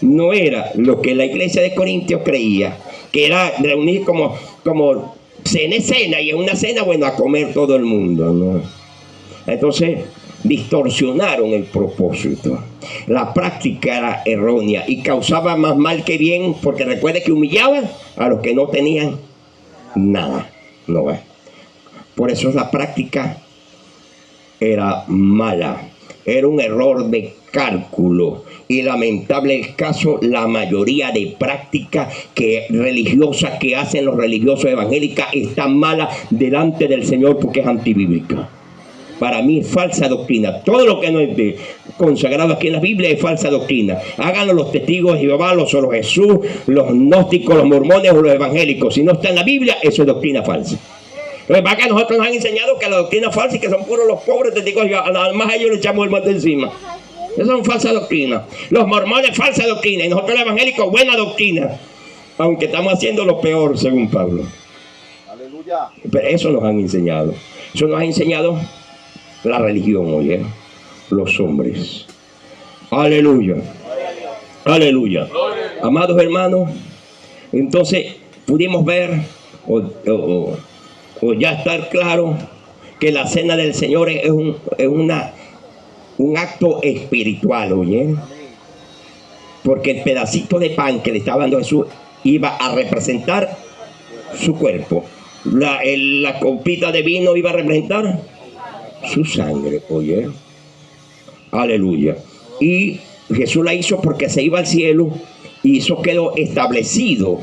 [SPEAKER 1] no era lo que la iglesia de Corintios creía, que era reunir como cena, y en una cena, bueno, a comer todo el mundo, ¿no? Entonces distorsionaron el propósito. La práctica era errónea y causaba más mal que bien, porque recuerde que humillaba a los que no tenían nada. No, por eso la práctica era mala, era un error de cálculo. Y lamentable el caso, la mayoría de prácticas religiosas que hacen los religiosos evangélicos están malas delante del Señor, porque es antibíblica. Para mí es falsa doctrina. Todo lo que no es consagrado aquí en la Biblia es falsa doctrina. Háganlo los testigos de Jehová, los solo Jesús, los gnósticos, los mormones o los evangélicos. Si no está en la Biblia, eso es doctrina falsa. Lo que pasa es que a nosotros nos han enseñado que la doctrina es falsa y que son puros los pobres testigos de Jehová. Además a ellos le echamos el mate encima. Eso son falsa doctrina. Los mormones, falsa doctrina. Y nosotros los evangélicos, buena doctrina. Aunque estamos haciendo lo peor, según Pablo. Aleluya. Pero eso nos han enseñado. Eso nos ha enseñado la religión, oye, los hombres. Aleluya. Aleluya. Amados hermanos, entonces pudimos ver o ya estar claro que la cena del Señor es un acto espiritual, oye, porque el pedacito de pan que le estaba dando Jesús iba a representar su cuerpo, la copita de vino iba a representar su sangre, oye. Aleluya. Y Jesús la hizo porque se iba al cielo, y eso quedó establecido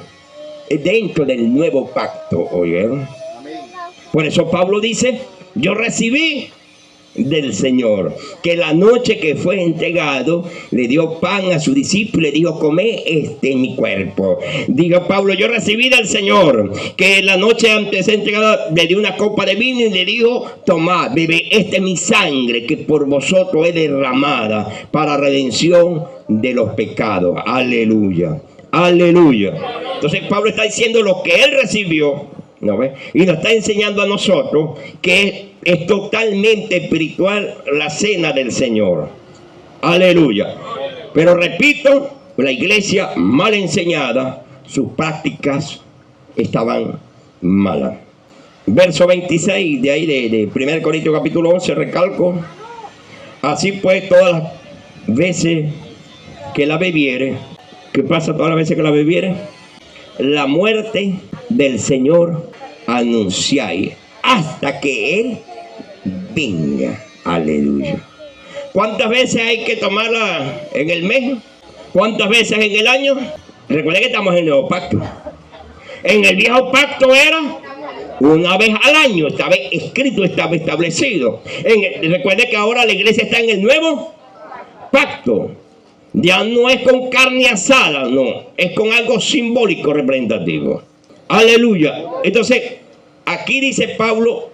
[SPEAKER 1] dentro del nuevo pacto, oye. Por eso Pablo dice: yo recibí del Señor que la noche que fue entregado le dio pan a su discípulo y le dijo: come, este es mi cuerpo. Dijo Pablo: yo recibí del Señor que la noche antes de entregado le dio una copa de vino y le dijo: tomad, bebe, esta es mi sangre que por vosotros es derramada para redención de los pecados. Aleluya. Aleluya. Entonces Pablo está diciendo lo que él recibió, ¿no ves? Y nos está enseñando a nosotros que es totalmente espiritual la cena del Señor. Aleluya. Pero repito, la iglesia mal enseñada, sus prácticas estaban malas. Verso 26 de ahí de 1 Corintios capítulo 11, recalco: así pues, todas las veces que la bebiere, ¿qué pasa todas las veces que la bebiere? La muerte del Señor anunciáis hasta que Él venga. Aleluya. ¿Cuántas veces hay que tomarla en el mes? ¿Cuántas veces en el año? Recuerden que estamos en el nuevo pacto. En el viejo pacto era una vez al año, estaba escrito, estaba establecido. Recuerden que ahora la iglesia está en el nuevo pacto. Ya no es con carne asada, no, es con algo simbólico representativo. Aleluya. Entonces, aquí dice Pablo,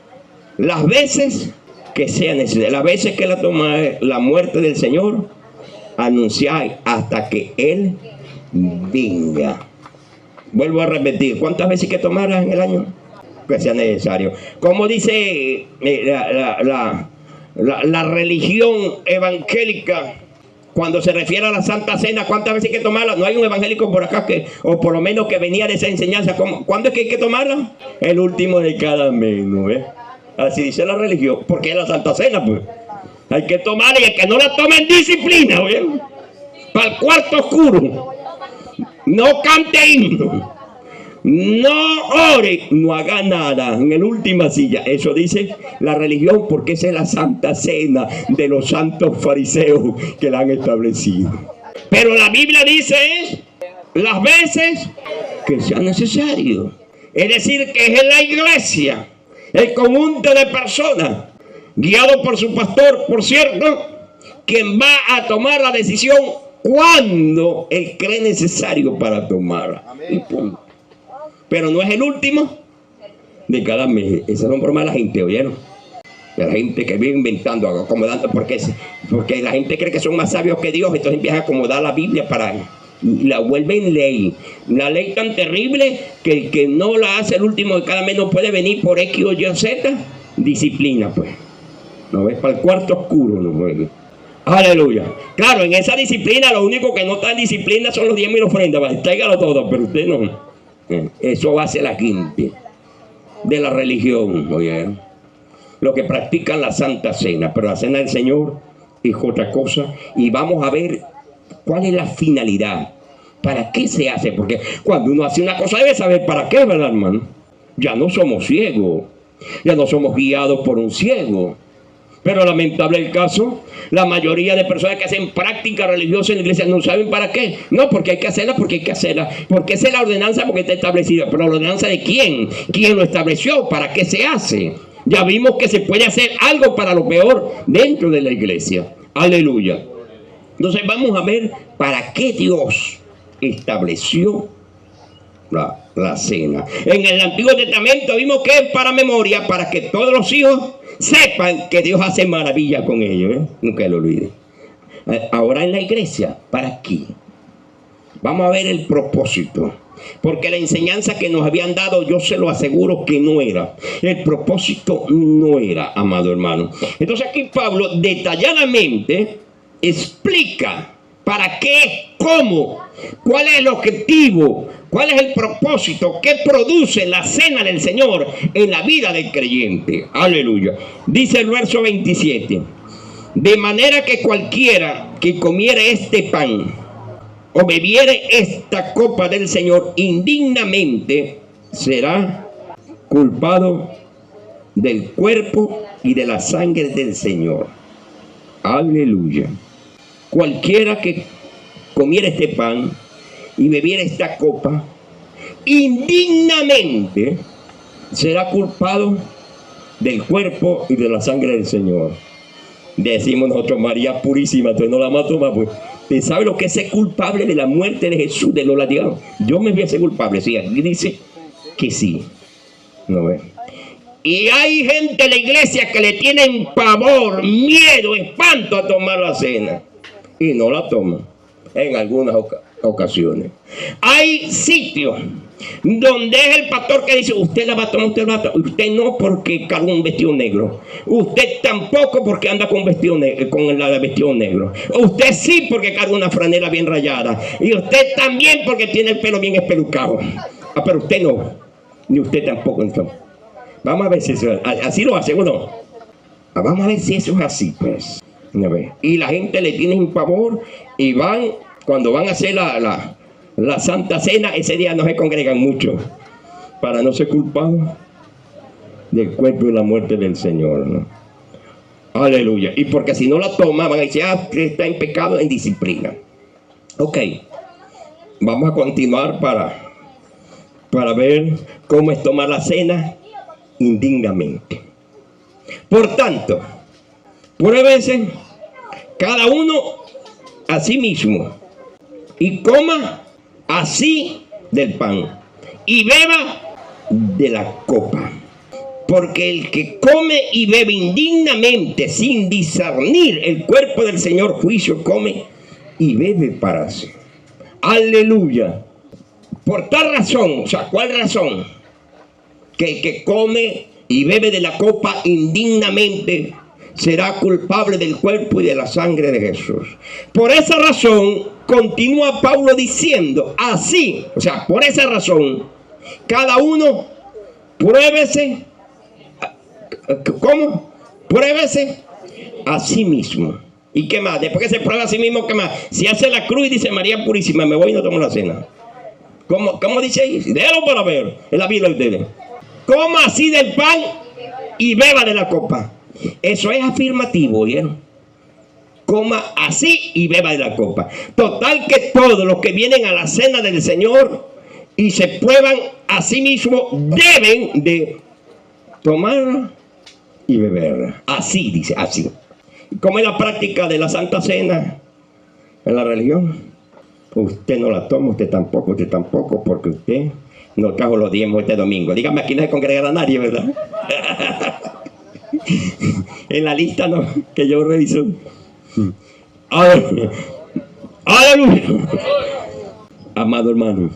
[SPEAKER 1] las veces que sea necesario, las veces que la toma la muerte del Señor, anunciáis hasta que Él venga. Vuelvo a repetir, ¿cuántas veces hay que tomarla en el año? Que sea necesario. Como dice la religión evangélica, cuando se refiere a la Santa Cena, ¿cuántas veces hay que tomarla? No hay un evangélico por acá que, o por lo menos que venía de esa enseñanza. ¿Cuándo es que hay que tomarla? El último de cada mes, ¿no ves? Así dice la religión, porque es la Santa Cena, pues. Hay que tomarla y el que no la toma en disciplina, ¿ves? Para el cuarto oscuro. No cante himno. No ore, no haga nada en la última silla. Eso dice la religión, porque esa es la Santa Cena de los santos fariseos que la han establecido. Pero la Biblia dice las veces que sea necesario. Es decir, que es en la iglesia, el conjunto de personas, guiado por su pastor, por cierto, quien va a tomar la decisión cuando él cree necesario para tomarla. Y punto. Pero no es el último de cada mes. Esa es un broma de la gente, ¿oyeron? De la gente que vive inventando, acomodando, porque la gente cree que son más sabios que Dios, entonces empieza a acomodar la Biblia y la vuelven ley. Una ley tan terrible que el que no la hace el último de cada mes no puede venir por X o Y o Z. Disciplina, pues. ¿No ves? Para el cuarto oscuro, no juegue. Aleluya. Claro, en esa disciplina lo único que no está en disciplina son los diezmos y ofrendas. Tráigalo todo, pero usted no. Eso hace la gente de la religión, ¿oyeron? Lo que practican la Santa Cena, pero la Cena del Señor es otra cosa. Y vamos a ver cuál es la finalidad, para qué se hace, porque cuando uno hace una cosa debe saber para qué, ¿verdad, hermano? Ya no somos ciegos, ya no somos guiados por un ciego. Pero lamentable el caso, la mayoría de personas que hacen práctica religiosa en la iglesia no saben para qué. No, porque hay que hacerla, porque hay que hacerla. Porque esa es la ordenanza, porque está establecida. Pero la ordenanza de quién, quién lo estableció, para qué se hace. Ya vimos que se puede hacer algo para lo peor dentro de la iglesia. Aleluya. Entonces vamos a ver para qué Dios estableció la cena. En el Antiguo Testamento vimos que es para memoria, para que todos los hijos sepan que Dios hace maravilla con ellos, nunca lo olviden. Ahora en la iglesia, ¿para qué? Vamos a ver el propósito, porque la enseñanza que nos habían dado, yo se lo aseguro que no era. El propósito no era, amado hermano. Entonces aquí Pablo detalladamente explica para qué, cómo, cuál es el objetivo, cuál es el propósito, qué produce la cena del Señor en la vida del creyente. Aleluya. Dice el verso 27. De manera que cualquiera que comiere este pan o bebiere esta copa del Señor indignamente será culpado del cuerpo y de la sangre del Señor. Aleluya. Cualquiera que comiera este pan y bebiera esta copa, indignamente será culpado del cuerpo y de la sangre del Señor. Decimos nosotros, María purísima, entonces no la vamos a tomar, pues. ¿Usted sabe lo que es ser culpable de la muerte de Jesús, de los latigados? Yo me voy a ser culpable, sí, aquí dice que sí. ¿No ves? Y hay gente en la iglesia que le tienen pavor, miedo, espanto a tomar la cena. Y no la toman en algunas ocasiones. Hay sitios donde es el pastor que dice: usted la va a tomar, usted la va a tomar. Usted no, porque carga un vestido negro. Usted tampoco, porque anda con vestido negro. Usted sí, porque carga una franela bien rayada. Y usted también, porque tiene el pelo bien espelucado. Pero usted no, ni usted tampoco. Entonces, vamos a ver si eso, así lo hace uno. Vamos a ver si eso es así, pues. Y la gente le tiene un pavor y van cuando van a hacer la Santa Cena, ese día no se congregan mucho para no ser culpados del cuerpo y la muerte del Señor, ¿no? Aleluya. Y porque si no la toma, van a decir, está en pecado, en disciplina. Ok, vamos a continuar para ver cómo es tomar la cena indignamente. Por tanto, pruébese cada uno a sí mismo y coma así del pan y beba de la copa. Porque el que come y bebe indignamente sin discernir el cuerpo del Señor, juicio come y bebe para sí. Aleluya. Por tal razón, o sea, ¿cuál razón? Que el que come y bebe de la copa indignamente será culpable del cuerpo y de la sangre de Jesús. Por esa razón, continúa Pablo diciendo, así, o sea, por esa razón, cada uno pruébese. ¿Cómo? Pruébese a sí mismo. ¿Y qué más? Después que se prueba a sí mismo, ¿qué más? Si hace la cruz y dice María Purísima, me voy y no tomo la cena. ¿Cómo dice ahí? Déjalo para ver en la Biblia de ustedes. Coma así del pan y beba de la copa. Eso es afirmativo, ¿vieron? Coma así y beba de la copa. Total que todos los que vienen a la cena del Señor y se prueban a sí mismos deben de tomar y beber. Así dice, así. ¿Cómo es la práctica de la Santa Cena en la religión? Usted no la toma, usted tampoco, porque usted no trajo los diezmos este domingo. Dígame, aquí no se congregará nadie, ¿verdad? En la lista no, que yo reviso. ¡Aleluya! Amado hermano,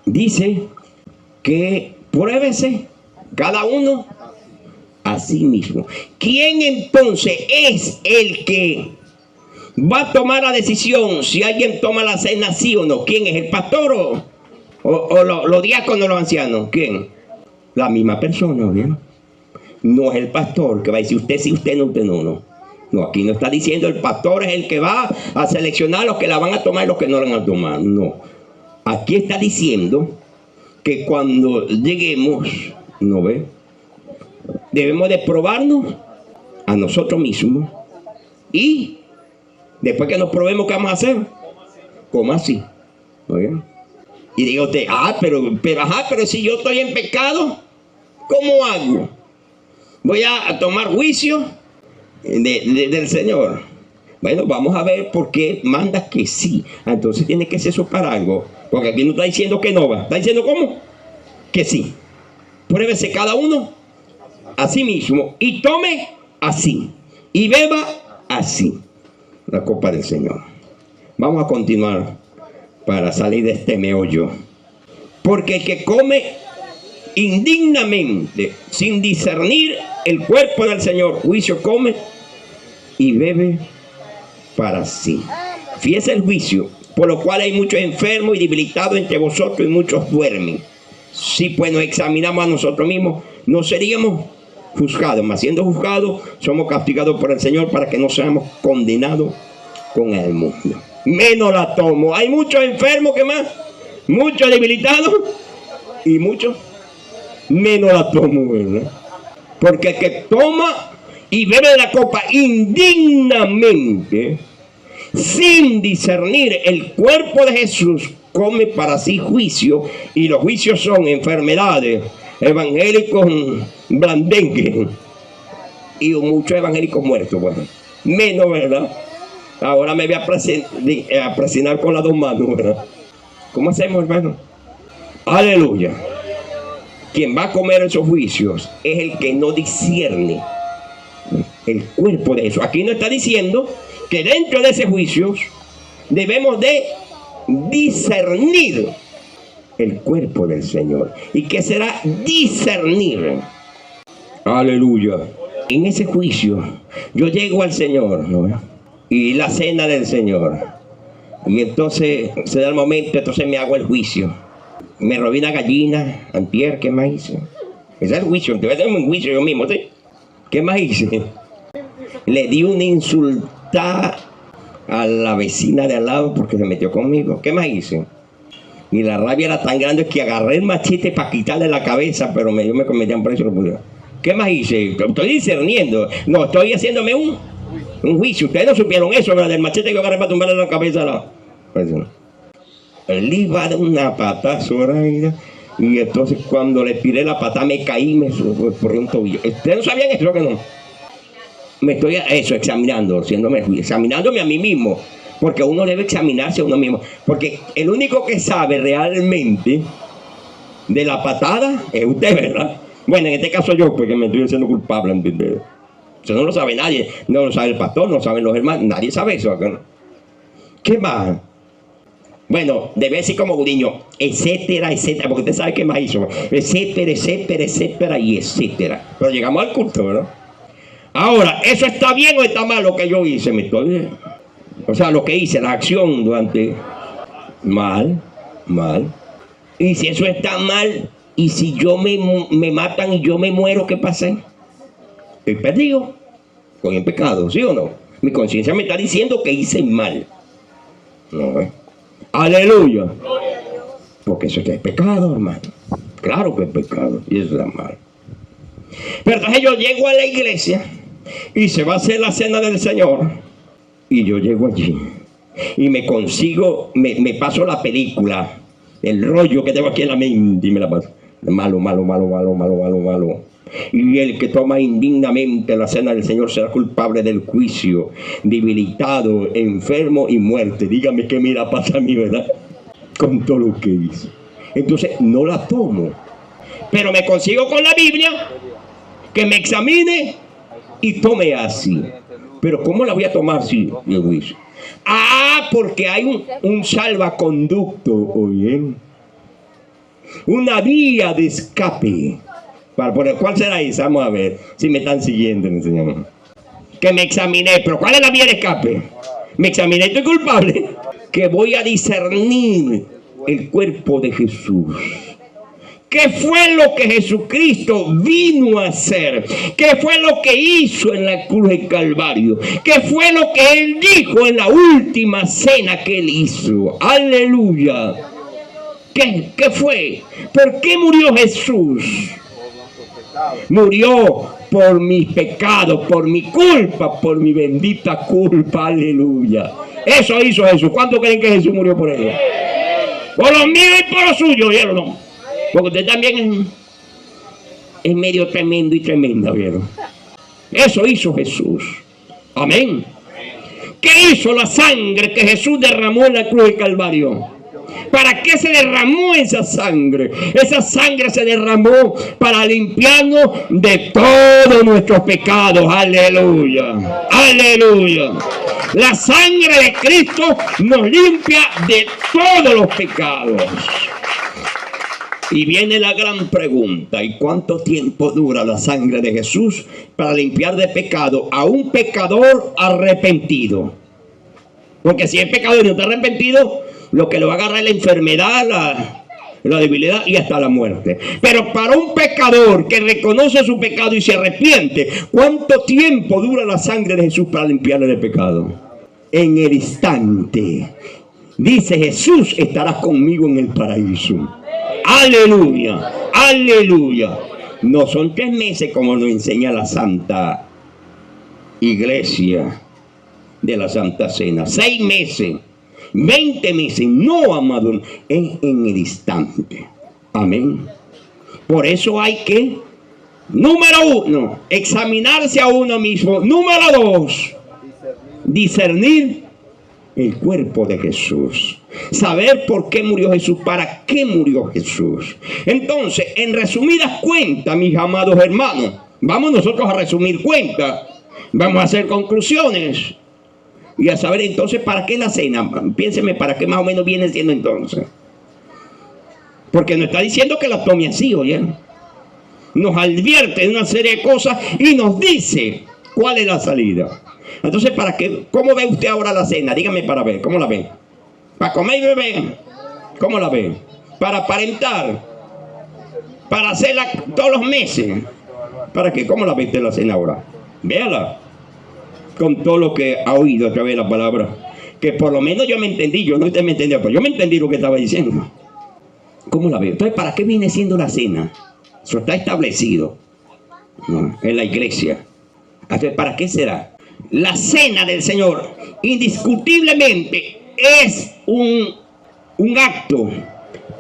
[SPEAKER 1] dice que pruébese cada uno a sí mismo. ¿Quién entonces es el que va a tomar la decisión si alguien toma la cena sí o no? ¿Quién es? ¿El pastor o los diáconos, los ancianos? ¿Quién? La misma persona, ¿bien? No es el pastor que va a decir usted sí, usted no, usted no. No, aquí no está diciendo el pastor es el que va a seleccionar los que la van a tomar y los que no la van a tomar. No. Aquí está diciendo que cuando lleguemos, ¿no ve? Debemos de probarnos a nosotros mismos y después que nos probemos, ¿qué vamos a hacer? ¿Cómo así? ¿Oye? Y digo usted, pero si yo estoy en pecado, ¿cómo hago? Voy a tomar juicio del Señor. Bueno, vamos a ver por qué manda que sí. Entonces tiene que ser eso para algo. Porque aquí no está diciendo que no va. Está diciendo ¿cómo? Que sí. Pruébese cada uno a sí mismo y tome así y beba así la copa del Señor. Vamos a continuar para salir de este meollo. Porque el que come indignamente sin discernir el cuerpo del Señor, juicio come y bebe para sí. Fíjese el juicio, por lo cual hay muchos enfermos y debilitados entre vosotros y muchos duermen. Si pues nos examinamos a nosotros mismos, no seríamos juzgados, mas siendo juzgados, somos castigados por el Señor para que no seamos condenados con el mundo. Menos la tomo. Hay muchos enfermos, ¿qué más? Muchos debilitados y muchos menos la tomo, ¿verdad? Porque el que toma y bebe de la copa indignamente, sin discernir el cuerpo de Jesús, come para sí juicio, y los juicios son enfermedades, evangélicos blandengues y muchos evangélicos muertos. Bueno, menos, ¿verdad? Ahora me voy a presionar con las dos manos, ¿verdad? ¿Cómo hacemos, hermano? Aleluya. Quien va a comer esos juicios es el que no discierne el cuerpo de eso. Aquí no está diciendo que dentro de ese juicio debemos de discernir el cuerpo del Señor. ¿Y qué será discernir? Aleluya. En ese juicio yo llego al Señor, ¿no? Y la cena del Señor, y entonces se da el momento, entonces me hago el juicio. Me robé una gallina antier, ¿qué más hice? Ese es el juicio, te voy a hacer un juicio yo mismo, ¿sí? ¿Qué más hice? Le di una insultada a la vecina de al lado porque se metió conmigo. ¿Qué más hice? Y la rabia era tan grande que agarré el machete para quitarle la cabeza, pero yo me cometían preso y lo pude. ¿Qué más hice? Estoy discerniendo. No, estoy haciéndome un juicio. Ustedes no supieron eso, ¿verdad? Del machete que yo agarré para tumbarle la cabeza a la persona. Él iba de una patada Zoraida. Y entonces cuando le tiré la patada me caí y me corrió un tobillo. ¿Ustedes no sabían eso que no? Me estoy examinando, examinándome a mí mismo. Porque uno debe examinarse a uno mismo. Porque el único que sabe realmente de la patada es usted, ¿verdad? Bueno, en este caso yo, porque me estoy haciendo culpable, ¿entiendes? Eso no lo sabe nadie. No lo sabe el pastor, no lo saben los hermanos. Nadie sabe eso. ¿No? ¿Qué más? Bueno, debe decir como Gudiño, etcétera, etcétera, porque usted sabe qué más hizo. Etcétera, etcétera, etcétera y etcétera. Pero llegamos al culto, ¿verdad? Ahora, ¿eso está bien o está mal lo que yo hice? O sea, lo que hice, la acción durante... Mal. Y si eso está mal, y si yo me matan y yo me muero, ¿qué pasa? Estoy perdido. Estoy en pecado, ¿sí o no? Mi conciencia me está diciendo que hice mal. No, aleluya. Porque eso es pecado, hermano. Claro que es pecado. Y eso es mal. Pero entonces yo llego a la iglesia y se va a hacer la cena del Señor. Y yo llego allí y me consigo, me paso la película, el rollo que tengo aquí en la mente y me la paso. Malo. Y el que toma indignamente la cena del Señor será culpable del juicio, debilitado, enfermo y muerte. Dígame qué mira pasa a mí, ¿verdad? Con todo lo que hice. Entonces no la tomo. Pero me consigo con la Biblia, que me examine y tome así. Pero ¿cómo la voy a tomar si el juicio? Porque hay un salvaconducto, ¿oyen? Una vía de escape. ¿Cuál será esa? Vamos a ver si me están siguiendo. Que me examiné, pero ¿cuál es la vía de escape? Me examiné, estoy culpable. Que voy a discernir el cuerpo de Jesús. ¿Qué fue lo que Jesucristo vino a hacer? ¿Qué fue lo que hizo en la cruz del Calvario? ¿Qué fue lo que Él dijo en la última cena que Él hizo? ¡Aleluya! ¿Qué fue? ¿Por qué murió Jesús? Murió por mis pecados, por mi culpa, por mi bendita culpa. ¡Aleluya! Eso hizo Jesús. ¿Cuánto creen que Jesús murió por ellos? Por los míos y por los suyos, ¿vieron? No. Porque usted también es medio tremendo y tremenda, ¿vieron? Eso hizo Jesús. Amén. ¿Qué hizo la sangre que Jesús derramó en la cruz del Calvario? ¿Para qué se derramó esa sangre? Esa sangre se derramó para limpiarnos de todos nuestros pecados. Aleluya. Aleluya. La sangre de Cristo nos limpia de todos los pecados. Y viene la gran pregunta: ¿y cuánto tiempo dura la sangre de Jesús para limpiar de pecado a un pecador arrepentido? Porque si es pecador y no está arrepentido, lo que le va a agarrar es la enfermedad, la debilidad y hasta la muerte. Pero para un pecador que reconoce su pecado y se arrepiente, ¿cuánto tiempo dura la sangre de Jesús para limpiarle de pecado? En el instante. Dice Jesús: estarás conmigo en el paraíso. Aleluya, aleluya. No son 3 meses como nos enseña la Santa Iglesia de la Santa Cena. 6 meses, 20 meses. No, amado, es en el instante. Amén. Por eso hay que, número 1, examinarse a uno mismo. Número 2, discernir el cuerpo de Jesús. Saber por qué murió Jesús, para qué murió Jesús. Entonces, en resumidas cuentas, mis amados hermanos, vamos nosotros a resumir cuentas. Vamos a hacer conclusiones. Y a saber entonces para qué la cena. Piénseme para qué más o menos viene siendo entonces. Porque nos está diciendo que la tome así, oye. Nos advierte de una serie de cosas y nos dice cuál es la salida. Entonces, ¿para qué? ¿Cómo ve usted ahora la cena? Dígame para ver, ¿cómo la ve? ¿Para comer y beber? ¿Cómo la ve? ¿Para aparentar? ¿Para hacerla todos los meses? ¿Para qué? ¿Cómo la ve usted la cena ahora? Véala. Con todo lo que ha oído a través de la palabra. que por lo menos yo me entendí, yo no usted me entendió, pero yo me entendí lo que estaba diciendo. ¿Cómo la veo? Entonces, ¿para qué viene siendo la cena? Eso está establecido, ¿no?, en la iglesia. Entonces, ¿para qué será? La cena del Señor, indiscutiblemente, es un acto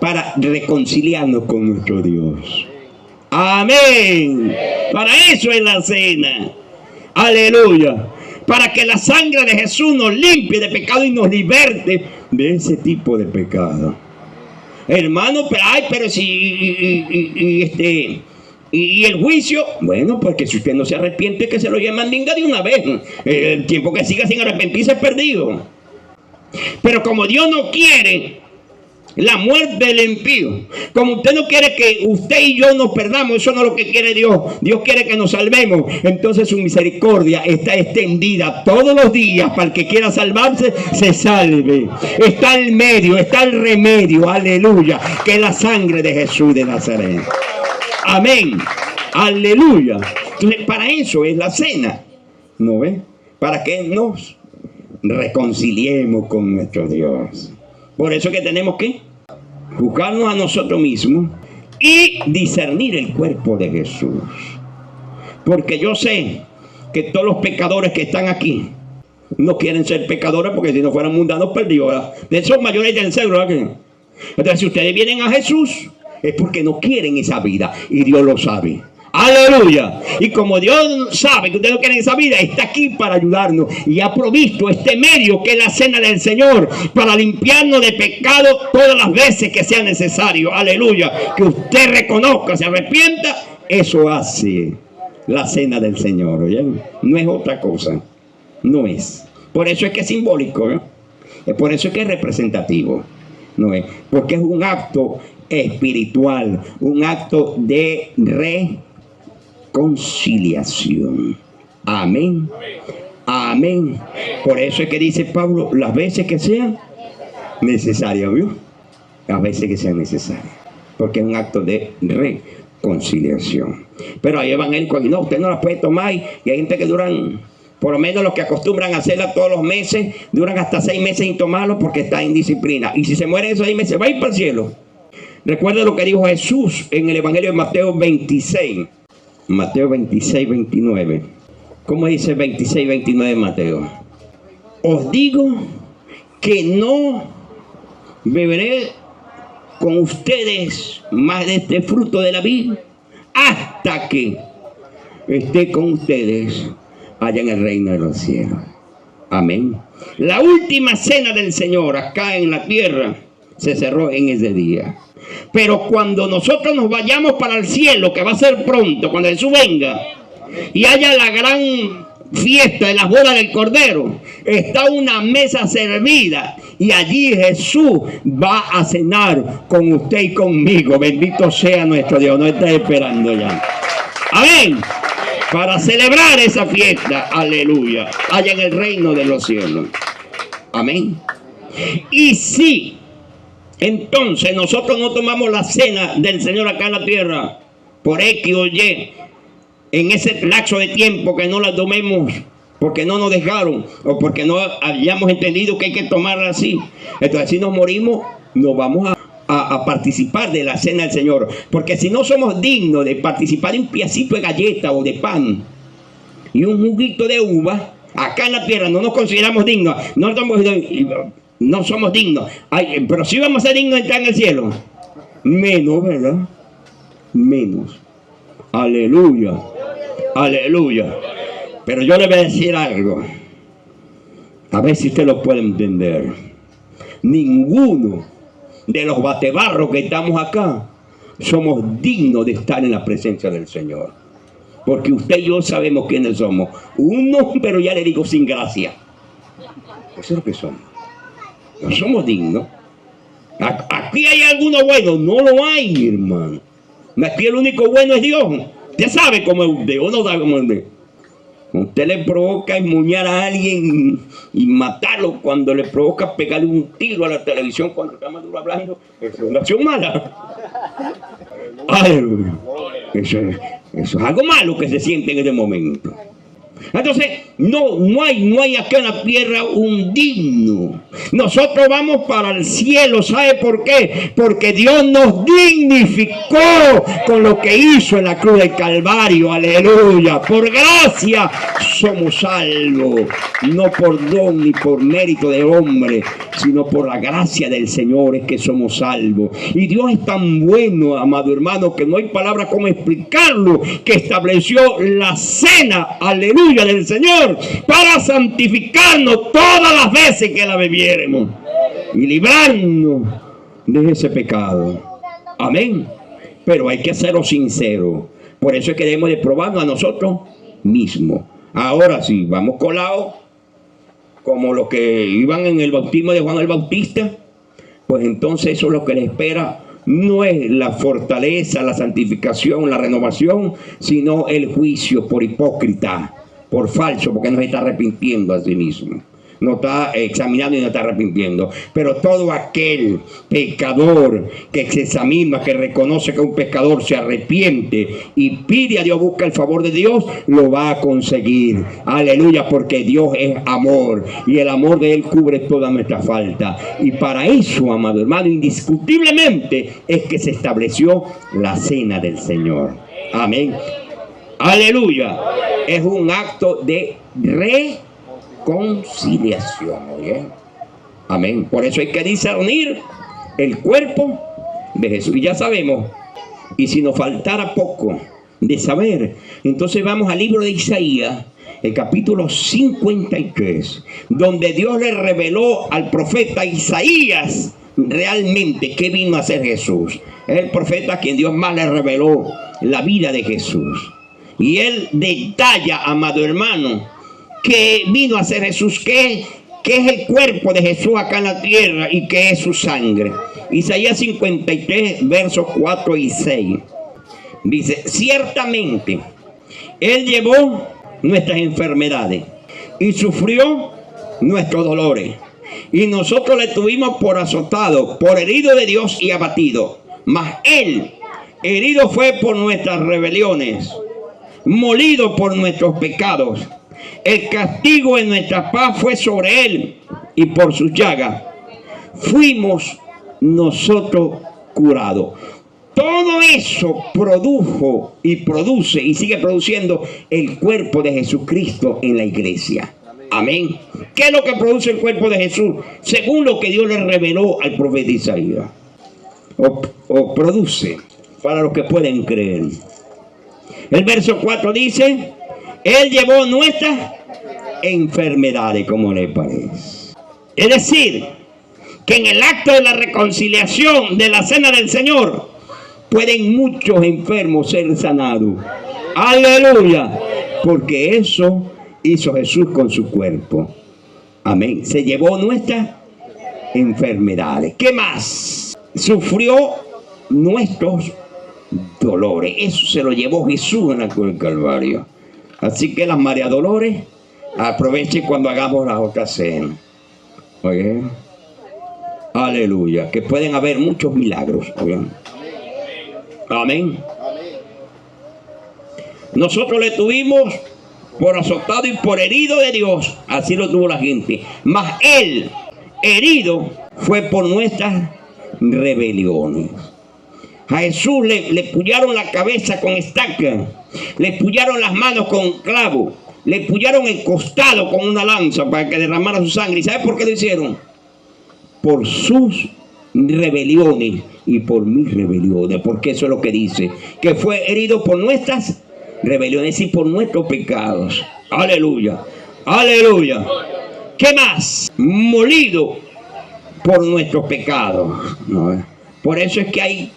[SPEAKER 1] para reconciliarnos con nuestro Dios. Amén. Para eso es la cena. Aleluya. Para que la sangre de Jesús nos limpie de pecado y nos liberte de ese tipo de pecado. Hermano, pero si y el juicio, bueno, porque si usted no se arrepiente, que se lo lleve mandinga de una vez. El tiempo que siga sin arrepentirse es perdido. Pero como Dios no quiere la muerte del impío, como usted no quiere que usted y yo nos perdamos, eso no es lo que quiere Dios. Dios quiere que nos salvemos. Entonces su misericordia está extendida todos los días para el que quiera salvarse, se salve. Está el medio, está el remedio, aleluya, que es la sangre de Jesús de Nazaret. Amén, aleluya. Entonces, para eso es la cena, ¿no ve? Para que nos reconciliemos con nuestro Dios. Por eso es que tenemos que juzgarnos a nosotros mismos y discernir el cuerpo de Jesús. Porque yo sé que todos los pecadores que están aquí no quieren ser pecadores, porque si no fueran mundanos perdidos, ¿verdad? De esos mayores del celo, ¿verdad? Entonces, si ustedes vienen a Jesús, es porque no quieren esa vida y Dios lo sabe. Aleluya. Y como Dios sabe que ustedes no quieren esa vida, está aquí para ayudarnos y ha provisto este medio que es la cena del Señor, para limpiarnos de pecado todas las veces que sea necesario. Aleluya. Que usted reconozca, se arrepienta. Eso hace la cena del Señor. ¿Oyen? No es otra cosa. No es. Por eso es que es simbólico, ¿no? Por eso es que es representativo. No es. Porque es un acto espiritual, un acto de reconciliación. Amén. Amén. Por eso es que dice Pablo, las veces que sean necesarias, ¿vio? Las veces que sean necesarias. Porque es un acto de reconciliación. Pero hay evangélicos que no, usted no las puede tomar, y hay gente que duran, por lo menos los que acostumbran a hacerla todos los meses, duran hasta 6 meses sin tomarlo porque está en disciplina. Y si se muere esos 6 meses, va a ir para el cielo. Recuerda lo que dijo Jesús en el Evangelio de Mateo 26. Mateo 26, 29. ¿Cómo dice 26, 29 de Mateo? Os digo que no beberé con ustedes más de este fruto de la vid hasta que esté con ustedes allá en el reino de los cielos. Amén. La última cena del Señor acá en la tierra se cerró en ese día. Pero cuando nosotros nos vayamos para el cielo, que va a ser pronto, cuando Jesús venga y haya la gran fiesta de las bodas del Cordero, está una mesa servida y allí Jesús va a cenar con usted y conmigo. Bendito sea nuestro Dios. Nos está esperando ya. Amén. Para celebrar esa fiesta, aleluya, allá en el reino de los cielos. Amén. Y si entonces nosotros no tomamos la cena del Señor acá en la tierra, por X o Y, en ese lapso de tiempo que no la tomemos porque no nos dejaron o porque no hayamos entendido que hay que tomarla así, entonces si nos morimos, no vamos a participar de la cena del Señor. Porque si no somos dignos de participar de un pedacito de galleta o de pan y un juguito de uva, acá en la tierra no nos consideramos dignos, no somos dignos. Ay, pero si vamos a ser dignos de entrar en el cielo, menos, ¿verdad? Menos. Aleluya. Aleluya. Pero yo le voy a decir algo, a ver si usted lo puede entender. Ninguno de los batebarros que estamos acá somos dignos de estar en la presencia del Señor. Porque usted y yo sabemos quiénes somos. Uno, pero ya le digo, sin gracia. Eso es lo que somos. No somos dignos. Aquí hay alguno bueno. No lo hay, hermano. Aquí el único bueno es Dios. Usted sabe cómo es usted, o no sabe cómo es usted. Usted le provoca esmuñar a alguien y matarlo, cuando le provoca pegarle un tiro a la televisión cuando está Maduro hablando. Es una acción mala. Aleluya. Eso es algo malo que se siente en este momento. Entonces, no hay acá en la tierra un digno. Nosotros vamos para el cielo. ¿Sabe por qué? Porque Dios nos dignificó con lo que hizo en la cruz del Calvario. Aleluya. Por gracia somos salvos. No por don ni por mérito de hombre, sino por la gracia del Señor es que somos salvos. Y Dios es tan bueno, amado hermano, que no hay palabra como explicarlo, que estableció la cena, aleluya, del Señor para santificarnos todas las veces que la bebiéramos y librarnos de ese pecado. Amén. Pero hay que hacerlo sincero. Por eso es que debemos de probarnos a nosotros mismos. Ahora sí, vamos colados como los que iban en el bautismo de Juan el Bautista, pues entonces eso es lo que les espera. No es la fortaleza, la santificación, la renovación, sino el juicio por hipócrita, por falso, porque no se está arrepintiendo a sí mismo. No está examinando y no está arrepintiendo. Pero todo aquel pecador que se examina, que reconoce que un pecador se arrepiente y pide a Dios, busca el favor de Dios, lo va a conseguir. Aleluya, porque Dios es amor y el amor de Él cubre toda nuestra falta. Y para eso, amado hermano, indiscutiblemente es que se estableció la cena del Señor. Amén. Aleluya. Es un acto de reconciliación. ¿Oye? Amén. Por eso hay que discernir el cuerpo de Jesús. Y ya sabemos. Y si nos faltara poco de saber, entonces vamos al libro de Isaías, el capítulo 53, donde Dios le reveló al profeta Isaías realmente qué vino a hacer Jesús. Es el profeta a quien Dios más le reveló la vida de Jesús. Y él detalla, amado hermano, que vino a ser Jesús, que es el cuerpo de Jesús acá en la tierra y que es su sangre. Isaías 53, versos 4 y 6. Dice, ciertamente, Él llevó nuestras enfermedades y sufrió nuestros dolores. Y nosotros le tuvimos por azotado, por herido de Dios y abatido. Mas Él, herido fue por nuestras rebeliones, molido por nuestros pecados. El castigo en nuestra paz fue sobre Él, y por sus llagas fuimos nosotros curados. Todo eso produjo y produce y sigue produciendo el cuerpo de Jesucristo en la iglesia. Amén. ¿Qué es lo que produce el cuerpo de Jesús? Según lo que Dios le reveló al profeta Isaías. O produce para los que pueden creer. El verso 4 dice, Él llevó nuestras enfermedades, como le parece. Es decir, que en el acto de la reconciliación de la cena del Señor, pueden muchos enfermos ser sanados. Aleluya. Porque eso hizo Jesús con su cuerpo. Amén. Se llevó nuestras enfermedades. ¿Qué más? Sufrió nuestros dolores. Eso se lo llevó Jesús en la cruz del Calvario. Así que las María Dolores, aprovechen cuando hagamos la otra cena. Oye. Aleluya. Que pueden haber muchos milagros. Oye. Amén. Nosotros le tuvimos por azotado y por herido de Dios. Así lo tuvo la gente. Mas Él, herido, fue por nuestras rebeliones. A Jesús le pullaron la cabeza con estaca, le pullaron las manos con clavo, le pullaron el costado con una lanza para que derramara su sangre. ¿Y sabe por qué lo hicieron? Por sus rebeliones y por mis rebeliones, porque eso es lo que dice, que fue herido por nuestras rebeliones y por nuestros pecados. Aleluya, aleluya. ¿Qué más? Molido por nuestros pecados. ¿No? Por eso es que hay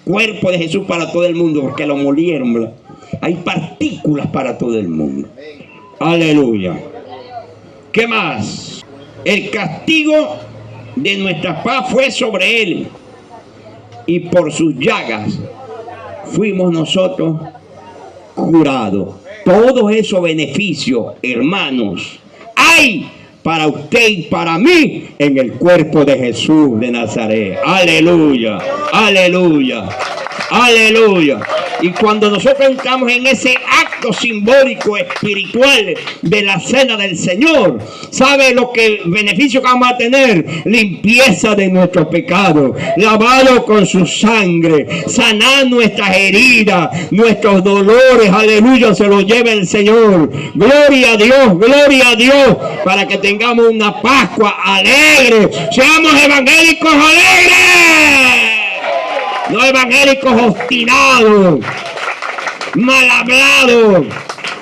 [SPEAKER 1] cuerpo de Jesús para todo el mundo, porque lo molieron, ¿verdad? Hay partículas para todo el mundo. Aleluya. ¿Qué más? El castigo de nuestra paz fue sobre Él, y por sus llagas fuimos nosotros curados. Todos esos beneficios, hermanos, hay para usted y para mí en el cuerpo de Jesús de Nazaret. Aleluya, aleluya, Aleluya. Y cuando nosotros entramos en ese acto simbólico espiritual de la cena del Señor, ¿sabe lo que el beneficio que vamos a tener? Limpieza de nuestros pecados, lavado con su sangre, sanar nuestras heridas, nuestros dolores. Aleluya, se los lleva el Señor. Gloria a Dios, para que tengamos una Pascua alegre. Seamos evangélicos alegres. No evangélicos obstinados, mal hablados,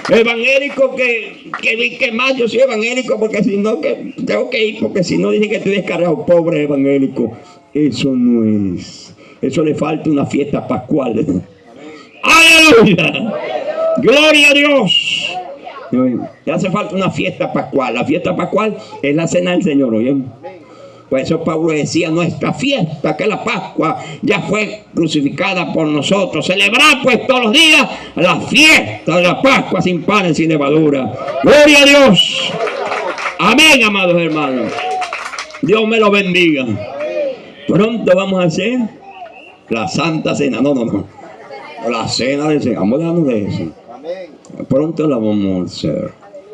[SPEAKER 1] evangélicos que más yo soy evangélico porque si no que tengo que ir, porque si no dicen que estoy descargado, pobre evangélico. Eso no es, eso le falta una fiesta pascual. ¡Aleluya! ¡Gloria a Dios! Le hace falta una fiesta pascual. La fiesta pascual es la cena del Señor, ¿oyen? Por eso Pablo decía, nuestra fiesta, que la Pascua ya fue crucificada por nosotros. Celebrar pues todos los días la fiesta de la Pascua sin pan y sin levadura. Gloria a Dios. Amén, amados hermanos. Dios me lo bendiga. Pronto vamos a hacer la Santa Cena. No. La cena del Señor. Vamos a darnos de eso. Pronto la vamos a hacer.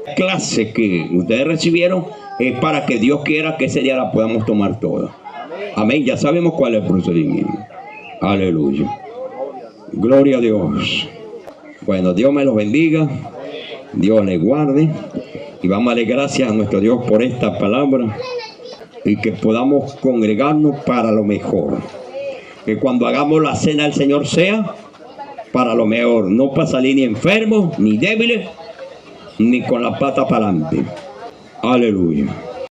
[SPEAKER 1] La clase que ustedes recibieron es para que Dios quiera que ese día la podamos tomar toda. Amén. Ya sabemos cuál es el procedimiento. Aleluya. Gloria a Dios. Bueno, Dios me los bendiga. Dios les guarde. Y vamos a darle gracias a nuestro Dios por esta palabra. Y que podamos congregarnos para lo mejor. Que cuando hagamos la cena del Señor sea para lo mejor. No para salir ni enfermos, ni débiles, ni con la pata para adelante. Aleluya.